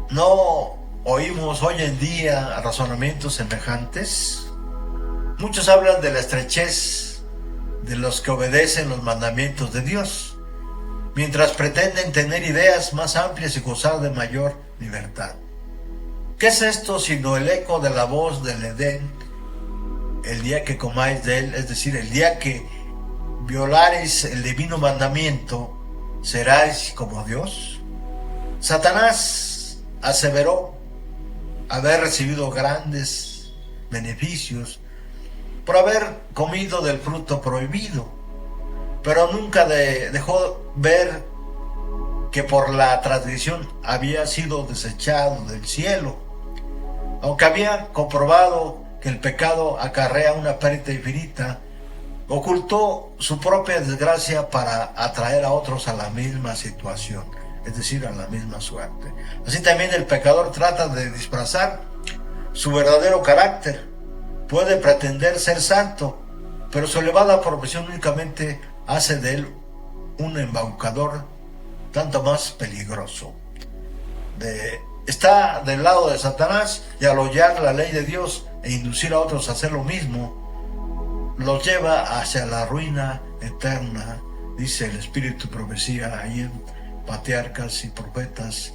¿No oímos hoy en día razonamientos semejantes? Muchos hablan de la estrechez de los que obedecen los mandamientos de Dios, mientras pretenden tener ideas más amplias y gozar de mayor libertad. ¿Qué es esto sino el eco de la voz del Edén? El día que comáis de él, es decir, el día que violareis el divino mandamiento, ¿seráis como Dios? Satanás aseveró haber recibido grandes beneficios por haber comido del fruto prohibido, pero nunca dejó ver que por la transgresión había sido desechado del cielo. Aunque había comprobado que el pecado acarrea una pérdida infinita, ocultó su propia desgracia para atraer a otros a la misma situación, es decir, a la misma suerte. Así también el pecador trata de disfrazar su verdadero carácter. Puede pretender ser santo, pero su elevada profesión únicamente hace de él un embaucador tanto más peligroso. Está del lado de Satanás, y al hollar la ley de Dios e inducir a otros a hacer lo mismo, los lleva hacia la ruina eterna, dice el Espíritu Profecía ahí en Patriarcas y Profetas,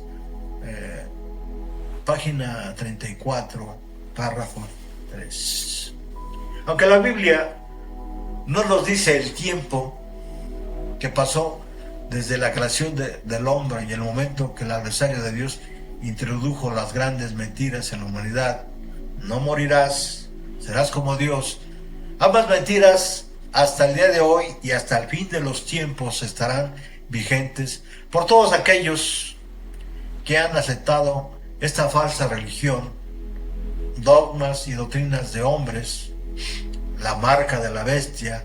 página 34, párrafo 3. Aunque la Biblia no nos dice el tiempo que pasó desde la creación del hombre y el momento que el adversario de Dios introdujo las grandes mentiras en la humanidad: no morirás, serás como Dios. Ambas mentiras hasta el día de hoy y hasta el fin de los tiempos estarán vigentes por todos aquellos que han aceptado esta falsa religión, dogmas y doctrinas de hombres, la marca de la bestia,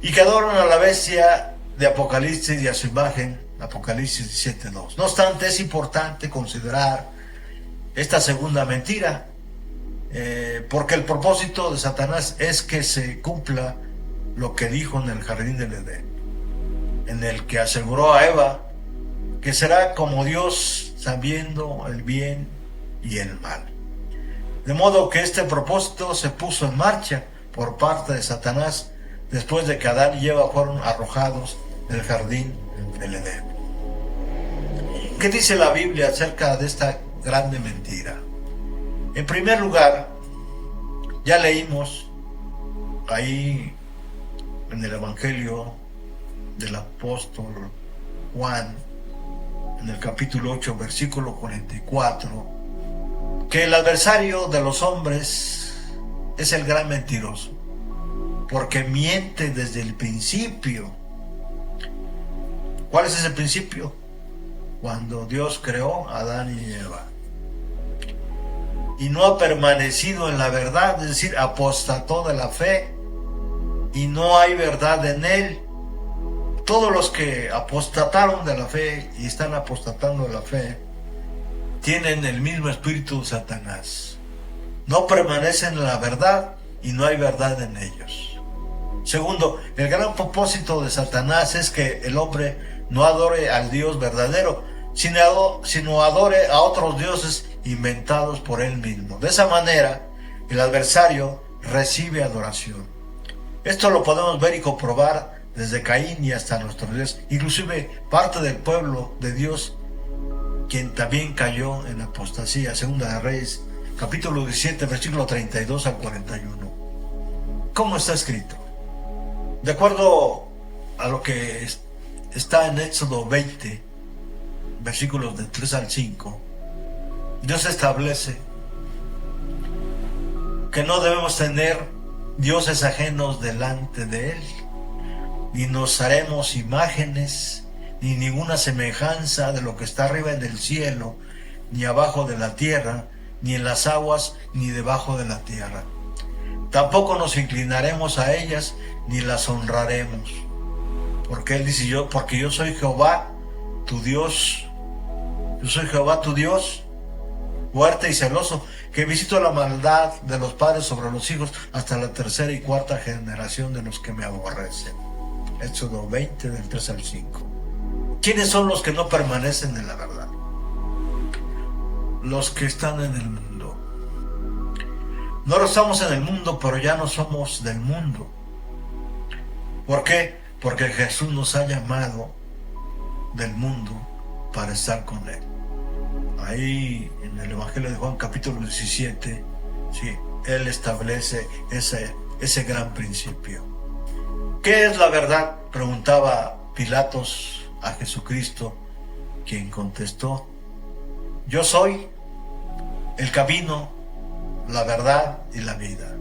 y que adoran a la bestia de Apocalipsis y a su imagen, Apocalipsis 17:2. No obstante, es importante considerar esta segunda mentira, porque el propósito de Satanás es que se cumpla lo que dijo en el jardín del Edén, en el que aseguró a Eva que será como Dios, sabiendo el bien y el mal. De modo que este propósito se puso en marcha por parte de Satanás después de que Adán y Eva fueron arrojados del jardín del Edén. ¿Qué dice la Biblia acerca de esta grande mentira? En primer lugar, ya leímos ahí en el Evangelio del apóstol Juan, en el capítulo 8, versículo 44, que el adversario de los hombres es el gran mentiroso, porque miente desde el principio. ¿Cuál es ese principio? Cuando Dios creó a Adán y Eva. Y no ha permanecido en la verdad, es decir, apostató de la fe, y no hay verdad en él. Todos los que apostataron de la fe y están apostatando de la fe tienen el mismo espíritu de Satanás. No permanecen en la verdad y no hay verdad en ellos. Segundo, el gran propósito de Satanás es que el hombre no adore al Dios verdadero, sino adore a otros dioses inventados por él mismo. De esa manera, el adversario recibe adoración. Esto lo podemos ver y comprobar desde Caín y hasta nuestros días, inclusive parte del pueblo de Dios, quien también cayó en apostasía. Segunda de Reyes, capítulo 17, versículo 32 al 41. ¿Cómo está escrito? De acuerdo a lo que está en Éxodo 20, versículos de 3 al 5, Dios establece que no debemos tener dioses ajenos delante de Él, ni nos haremos imágenes, ni ninguna semejanza de lo que está arriba en el cielo, ni abajo de la tierra, ni en las aguas, ni debajo de la tierra. Tampoco nos inclinaremos a ellas, ni las honraremos. Porque Él dice: porque yo soy Jehová, tu Dios. Yo soy Jehová, tu Dios, fuerte y celoso, que visito la maldad de los padres sobre los hijos hasta la tercera y cuarta generación de los que me aborrecen. Éxodo 20, del 3 al 5. ¿Quiénes son los que no permanecen en la verdad? Los que están en el mundo. No estamos en el mundo, pero ya no somos del mundo. ¿Por qué? Porque Jesús nos ha llamado del mundo para estar con Él. Ahí en el Evangelio de Juan, capítulo 17, sí, Él establece ese gran principio. ¿Qué es la verdad?, preguntaba Pilatos a Jesucristo, quien contestó: yo soy el camino, la verdad y la vida.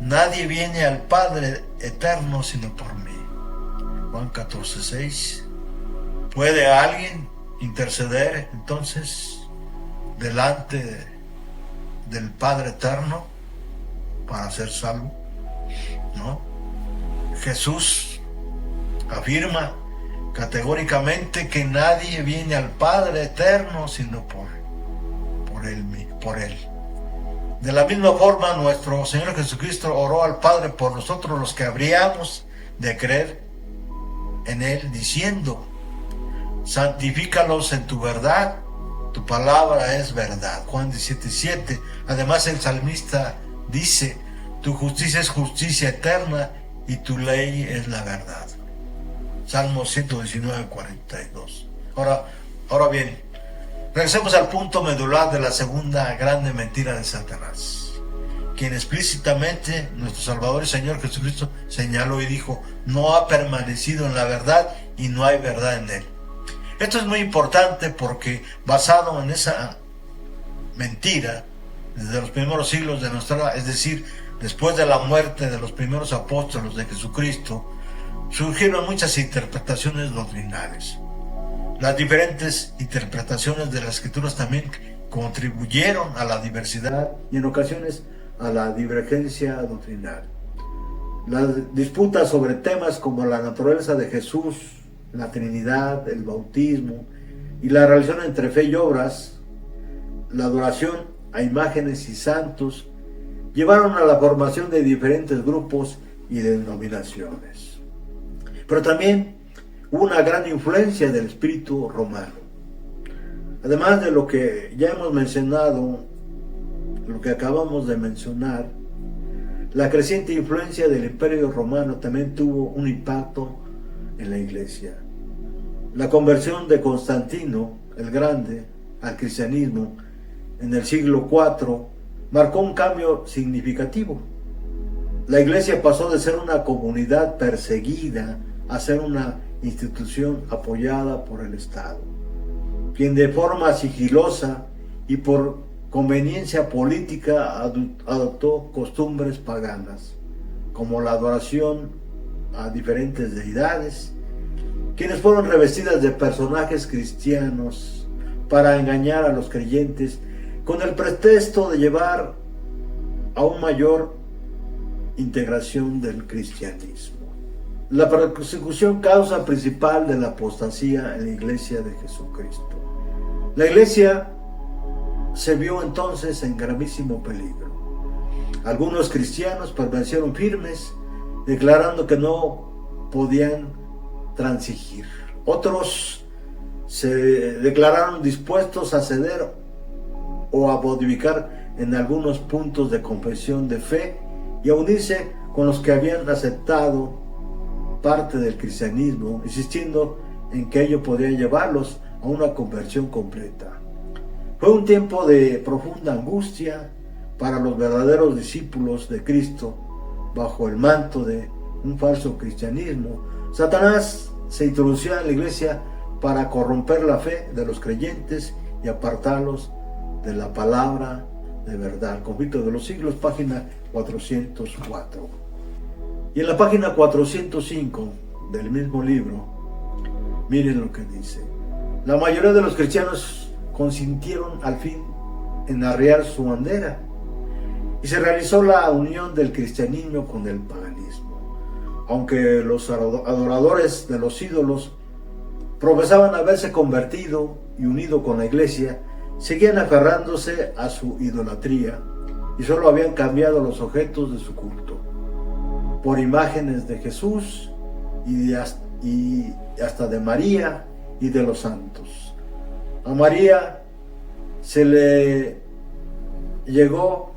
Nadie viene al Padre eterno sino por mí. Juan 14:6. ¿Puede alguien interceder entonces delante del Padre eterno para ser salvo? ¿No? Jesús afirma categóricamente que nadie viene al Padre eterno sino por Él. De la misma forma, nuestro Señor Jesucristo oró al Padre por nosotros los que habríamos de creer en Él, diciendo: santifícalos en tu verdad, tu palabra es verdad. Juan 17:7. Además, el salmista dice: tu justicia es justicia eterna y tu ley es la verdad. Salmo 119:42. Ahora bien, regresemos al punto medular de la segunda grande mentira de Satanás, quien explícitamente nuestro Salvador y Señor Jesucristo señaló y dijo: no ha permanecido en la verdad y no hay verdad en él. Esto es muy importante porque, basado en esa mentira, desde los primeros siglos de nuestra era, es decir, después de la muerte de los primeros apóstoles de Jesucristo, surgieron muchas interpretaciones doctrinales. Las diferentes interpretaciones de las Escrituras también contribuyeron a la diversidad y en ocasiones a la divergencia doctrinal. Las disputas sobre temas como la naturaleza de Jesús, la Trinidad, el bautismo y la relación entre fe y obras, la adoración a imágenes y santos, llevaron a la formación de diferentes grupos y denominaciones. Pero también hubo una gran influencia del espíritu romano. Además de lo que ya hemos mencionado, lo que acabamos de mencionar, la creciente influencia del Imperio Romano también tuvo un impacto en la Iglesia. La conversión de Constantino el Grande al cristianismo en el siglo IV marcó un cambio significativo. La Iglesia pasó de ser una comunidad perseguida a ser una institución apoyada por el Estado, quien de forma sigilosa y por conveniencia política adoptó costumbres paganas, como la adoración a diferentes deidades, quienes fueron revestidas de personajes cristianos para engañar a los creyentes con el pretexto de llevar a una mayor integración del cristianismo. La persecución causa principal de la apostasía en la Iglesia de Jesucristo. La Iglesia se vio entonces en gravísimo peligro. Algunos cristianos permanecieron firmes, declarando que no podían transigir. Otros se declararon dispuestos a ceder o a modificar en algunos puntos de confesión de fe y a unirse con los que habían aceptado parte del cristianismo, insistiendo en que ello podía llevarlos a una conversión completa. Fue un tiempo de profunda angustia para los verdaderos discípulos de Cristo. Bajo el manto de un falso cristianismo, Satanás se introducía en la Iglesia para corromper la fe de los creyentes y apartarlos de la palabra de verdad. Conflicto de los siglos, página 404. Y en la página 405 del mismo libro, miren lo que dice: la mayoría de los cristianos consintieron al fin en arriar su bandera y se realizó la unión del cristianismo con el paganismo. Aunque los adoradores de los ídolos profesaban haberse convertido y unido con la Iglesia, seguían aferrándose a su idolatría y solo habían cambiado los objetos de su culto por imágenes de Jesús y hasta de María y de los santos. A María se le llegó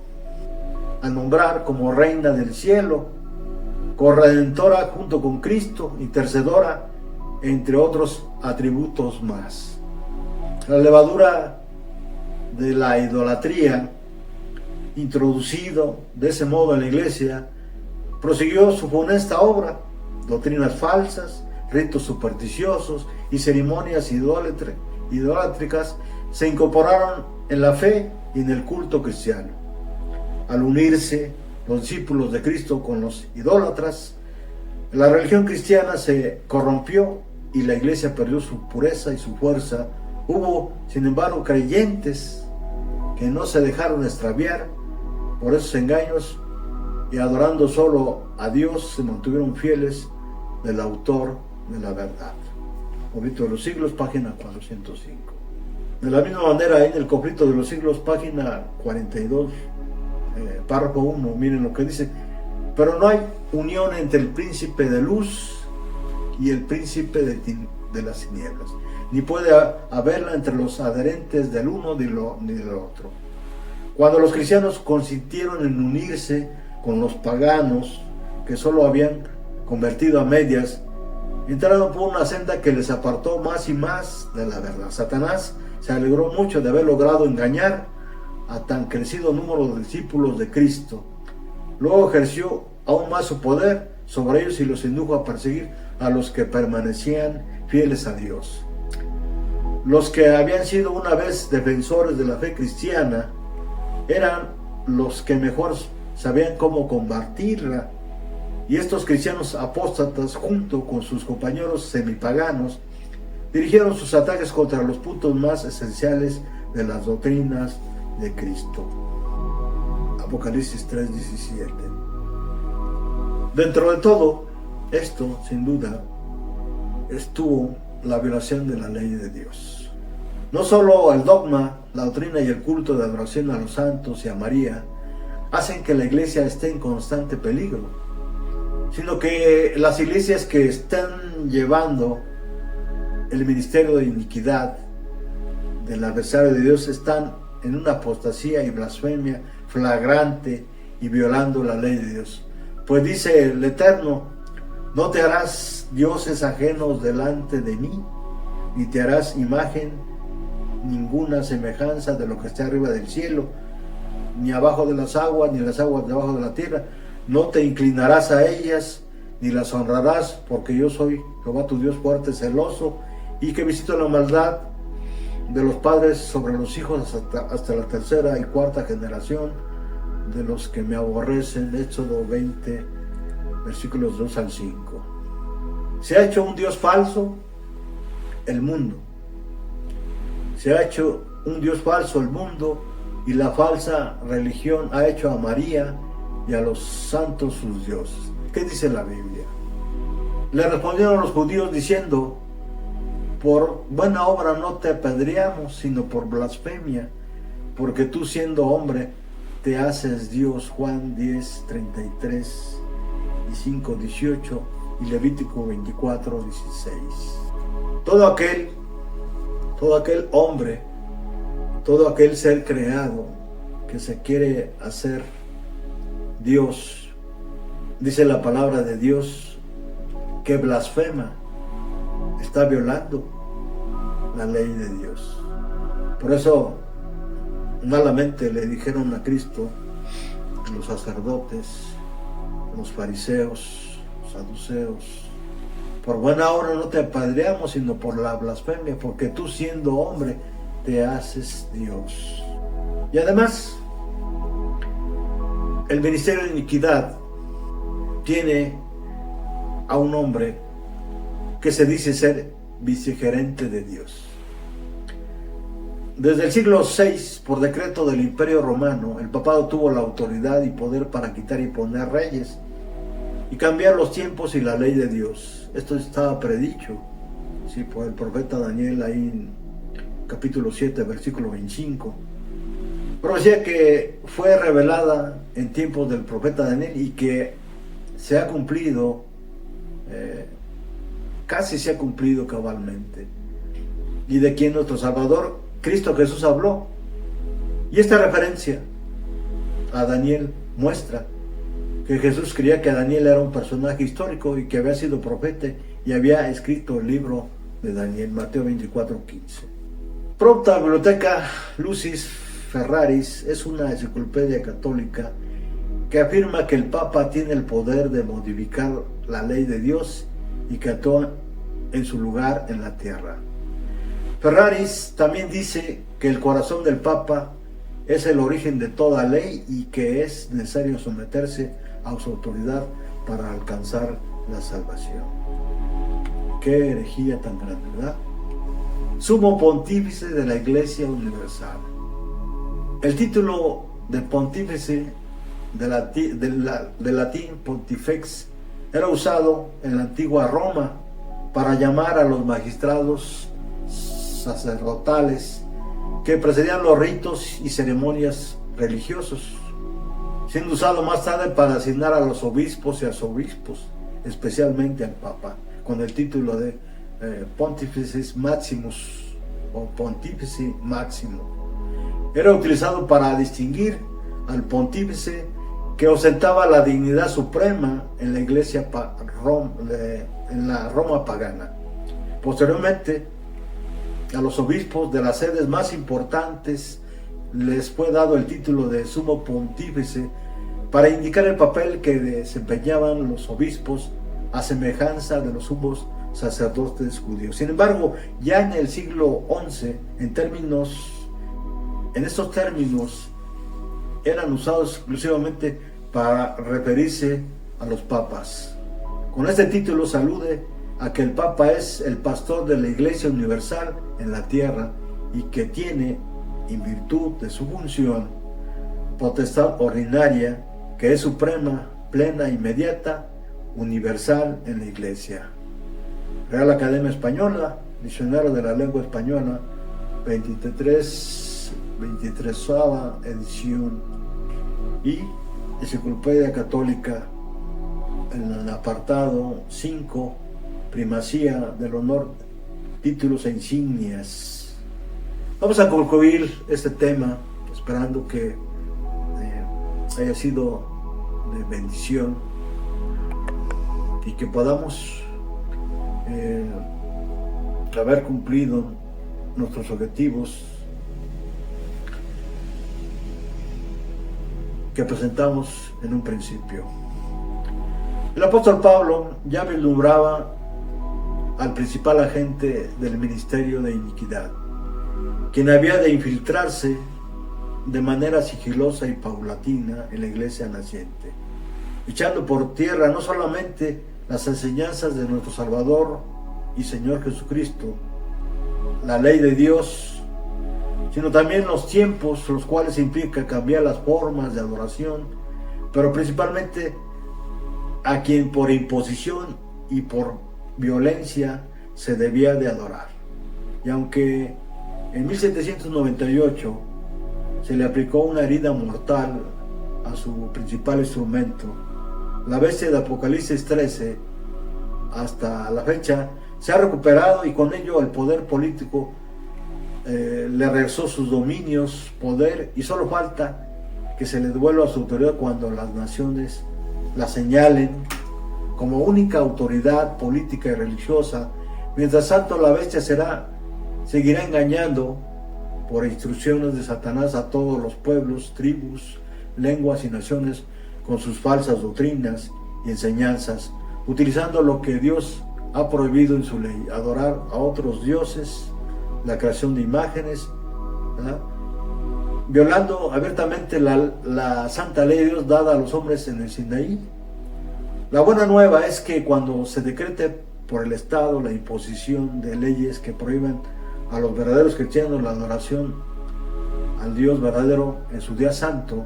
a nombrar como reina del cielo, corredentora junto con Cristo, intercedora, entre otros atributos más. La levadura de la idolatría, introducido de ese modo en la Iglesia, prosiguió su funesta obra. Doctrinas falsas, ritos supersticiosos y ceremonias idolátricas se incorporaron en la fe y en el culto cristiano. Al unirse los discípulos de Cristo con los idólatras. La religión cristiana se corrompió y la iglesia perdió su pureza y su fuerza. Hubo, sin embargo, creyentes que no se dejaron extraviar por esos engaños y adorando solo a Dios se mantuvieron fieles del autor de la verdad. Conflicto de los siglos, página 405. De la misma manera, en el Conflicto de los siglos, página 42, párrafo 1, miren lo que dice: pero no hay unión entre el príncipe de luz y el príncipe de las tinieblas, ni puede haberla entre los adherentes del uno ni del otro. Cuando los cristianos consintieron en unirse con los paganos, que solo habían convertido a medias, entraron por una senda que les apartó más y más de la verdad. Satanás se alegró mucho de haber logrado engañar a tan crecido número de discípulos de Cristo. Luego ejerció aún más su poder sobre ellos y los indujo a perseguir a los que permanecían fieles a Dios. Los que habían sido una vez defensores de la fe cristiana eran los que mejor sabían cómo combatirla, y estos cristianos apóstatas, junto con sus compañeros semipaganos, dirigieron sus ataques contra los puntos más esenciales de las doctrinas de Cristo. Apocalipsis 3:17. Dentro de todo esto, sin duda, estuvo la violación de la ley de Dios. No solo el dogma, la doctrina y el culto de adoración a los santos y a María hacen que la iglesia esté en constante peligro, sino que las iglesias que están llevando el ministerio de iniquidad del adversario de Dios están en una apostasía y blasfemia flagrante y violando la ley de Dios. Pues dice el Eterno: no te harás dioses ajenos delante de mí, ni te harás imagen ninguna semejanza de lo que esté arriba del cielo, ni abajo de las aguas, ni las aguas debajo de la tierra. No te inclinarás a ellas, ni las honrarás, porque yo soy Jehová tu Dios fuerte, celoso, y que visito la maldad de los padres sobre los hijos hasta la tercera y cuarta generación de los que me aborrecen. Éxodo 20, versículos 2 al 5. Se ha hecho un Dios falso el mundo. Se ha hecho un Dios falso el mundo, y la falsa religión ha hecho a María y a los santos sus dioses. ¿Qué dice la Biblia? Le respondieron los judíos diciendo: por buena obra no te apedreamos, sino por blasfemia, porque tú, siendo hombre, te haces Dios. Juan 10, 33 y 5, 18 y Levítico 24, 16. Todo aquel hombre, todo aquel ser creado que se quiere hacer Dios, dice la palabra de Dios, que blasfema, está violando la ley de Dios. Por eso malamente le dijeron a Cristo los sacerdotes, los fariseos, los saduceos: por buena obra no te apedreamos, sino por la blasfemia, porque tú, siendo hombre, te haces Dios. Y además, el ministerio de iniquidad tiene a un hombre que se dice ser vicegerente de Dios. Desde el siglo VI, por decreto del Imperio Romano, el papado tuvo la autoridad y poder para quitar y poner reyes y cambiar los tiempos y la ley de Dios. Esto estaba predicho, sí, por el profeta Daniel, ahí en capítulo 7, versículo 25. Profecía que fue revelada en tiempos del profeta Daniel y que se ha cumplido, casi se ha cumplido cabalmente, y de quien nuestro Salvador Cristo Jesús habló. Y esta referencia a Daniel muestra que Jesús creía que Daniel era un personaje histórico y que había sido profeta y había escrito el libro de Daniel, Mateo 24:15. Pronta Biblioteca Lucis Ferraris es una enciclopedia católica que afirma que el Papa tiene el poder de modificar la ley de Dios y que actúa en su lugar en la tierra. Ferraris también dice que el corazón del Papa es el origen de toda ley y que es necesario someterse a su autoridad para alcanzar la salvación. Qué herejía tan grande, ¿verdad? Sumo Pontífice de la Iglesia Universal. El título de pontífice de latín pontifex era usado en la antigua Roma para llamar a los magistrados sacerdotales que precedían los ritos y ceremonias religiosos, siendo usado más tarde para asignar a los obispos y arzobispos, especialmente al Papa, con el título de Pontificis Maximus o Pontífice Máximo. Era utilizado para distinguir al pontífice que ostentaba la dignidad suprema en la iglesia en la Roma pagana. Posteriormente, a los obispos de las sedes más importantes les fue dado el título de sumo pontífice para indicar el papel que desempeñaban los obispos a semejanza de los sumos sacerdotes judíos. Sin embargo, ya en el siglo XI, en estos términos eran usados exclusivamente para referirse a los papas. Con este título se alude a que el Papa es el pastor de la Iglesia Universal en la tierra y que tiene, en virtud de su función, potestad ordinaria, que es suprema, plena, inmediata, universal en la Iglesia. Real Academia Española, Diccionario de la Lengua Española, 23ª edición, y Enciclopedia Católica, en el apartado 5, Primacía del Honor, Títulos e Insignias. Vamos a concluir este tema, esperando que haya sido de bendición y que podamos haber cumplido nuestros objetivos que presentamos en un principio. El apóstol Pablo ya vislumbraba al principal agente del ministerio de iniquidad, quien había de infiltrarse de manera sigilosa y paulatina en la iglesia naciente, echando por tierra no solamente las enseñanzas de nuestro Salvador y Señor Jesucristo, la ley de Dios, sino también los tiempos, los cuales implica cambiar las formas de adoración, pero principalmente a quien por imposición y por violencia se debía de adorar. Y aunque en 1798 se le aplicó una herida mortal a su principal instrumento, la bestia de Apocalipsis 13, hasta la fecha se ha recuperado y con ello el poder político le regresó sus dominios, poder, y solo falta que se le devuelva su autoridad cuando las naciones la señalen como única autoridad política y religiosa. Mientras tanto, la bestia seguirá engañando por instrucciones de Satanás a todos los pueblos, tribus, lenguas y naciones con sus falsas doctrinas y enseñanzas, utilizando lo que Dios ha prohibido en su ley: adorar a otros dioses, la creación de imágenes, ¿verdad?, violando abiertamente la santa ley de Dios dada a los hombres en el Sinaí. La buena nueva es que cuando se decrete por el Estado la imposición de leyes que prohíben a los verdaderos cristianos la adoración al Dios verdadero en su día santo,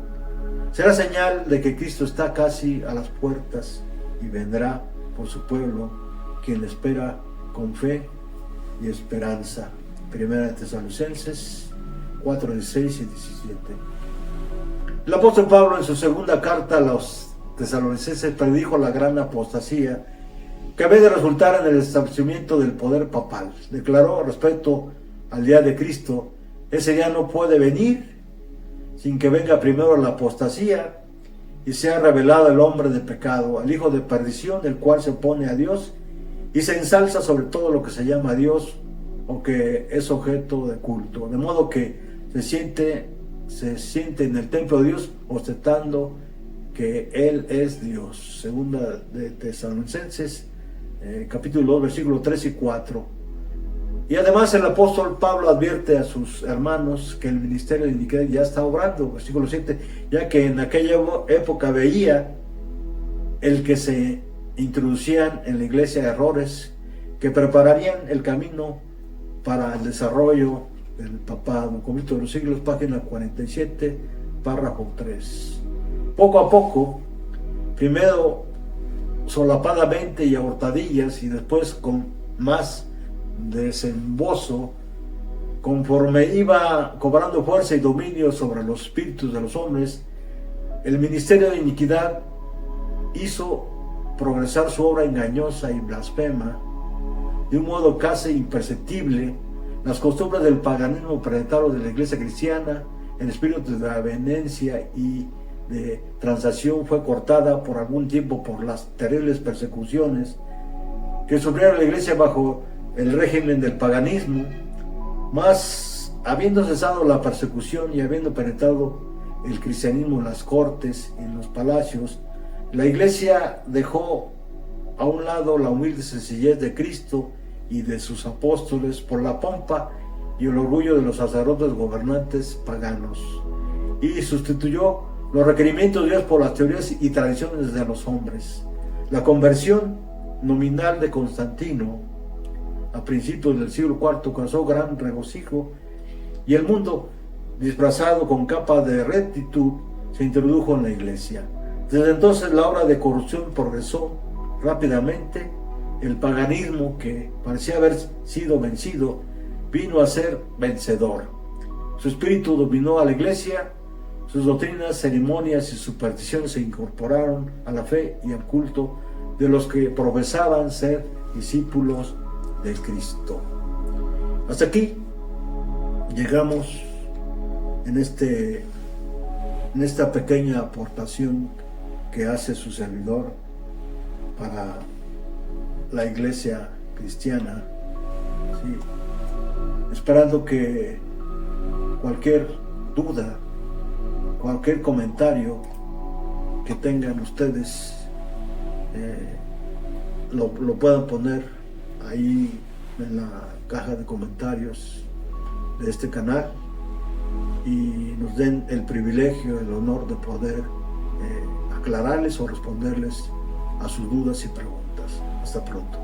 será señal de que Cristo está casi a las puertas y vendrá por su pueblo, quien le espera con fe y esperanza. Primera de Tesalonicenses 4, 16 y 17. El apóstol Pablo, en su segunda carta a los tesalonicenses, predijo la gran apostasía que había de resultar en el establecimiento del poder papal. Declaró respecto al día de Cristo: ese día no puede venir sin que venga primero la apostasía y sea revelado el hombre de pecado, el hijo de perdición, el cual se opone a Dios y se ensalza sobre todo lo que se llama Dios o que es objeto de culto, de modo que se siente en el templo de Dios ostentando que Él es Dios. Segunda de Tesalonicenses capítulo 2, versículos 3 y 4. Y además el apóstol Pablo advierte a sus hermanos que el ministerio de iniquidad ya está obrando, versículo 7, ya que en aquella época veía el que se introducían en la iglesia errores que prepararían el camino para el desarrollo del papado. Comito de los Siglos, página 47, párrafo 3. Poco a poco, primero solapadamente y a hurtadillas, y después con más desembozo, conforme iba cobrando fuerza y dominio sobre los espíritus de los hombres, el ministerio de iniquidad hizo progresar su obra engañosa y blasfema de un modo casi imperceptible. Las costumbres del paganismo predatorio de la iglesia cristiana, el espíritu de la venencia y de transacción fue cortada por algún tiempo por las terribles persecuciones que sufrió la iglesia bajo el régimen del paganismo, mas habiendo cesado la persecución y habiendo penetrado el cristianismo en las cortes y en los palacios, la iglesia dejó a un lado la humilde sencillez de Cristo y de sus apóstoles por la pompa y el orgullo de los sacerdotes gobernantes paganos, y sustituyó los requerimientos de Dios por las teorías y tradiciones de los hombres. La conversión nominal de Constantino a principios del siglo IV causó gran regocijo, y el mundo, disfrazado con capa de rectitud, se introdujo en la iglesia. Desde entonces la obra de corrupción progresó rápidamente. El paganismo, que parecía haber sido vencido, vino a ser vencedor. Su espíritu dominó a la iglesia, sus doctrinas, ceremonias y supersticiones se incorporaron a la fe y al culto de los que profesaban ser discípulos de Cristo. Hasta aquí llegamos en esta pequeña aportación que hace su servidor para la iglesia cristiana, ¿sí? Esperando que cualquier duda, cualquier comentario que tengan ustedes lo puedan poner ahí en la caja de comentarios de este canal, y nos den el privilegio, el honor de poder aclararles o responderles a sus dudas y preguntas. Hasta pronto.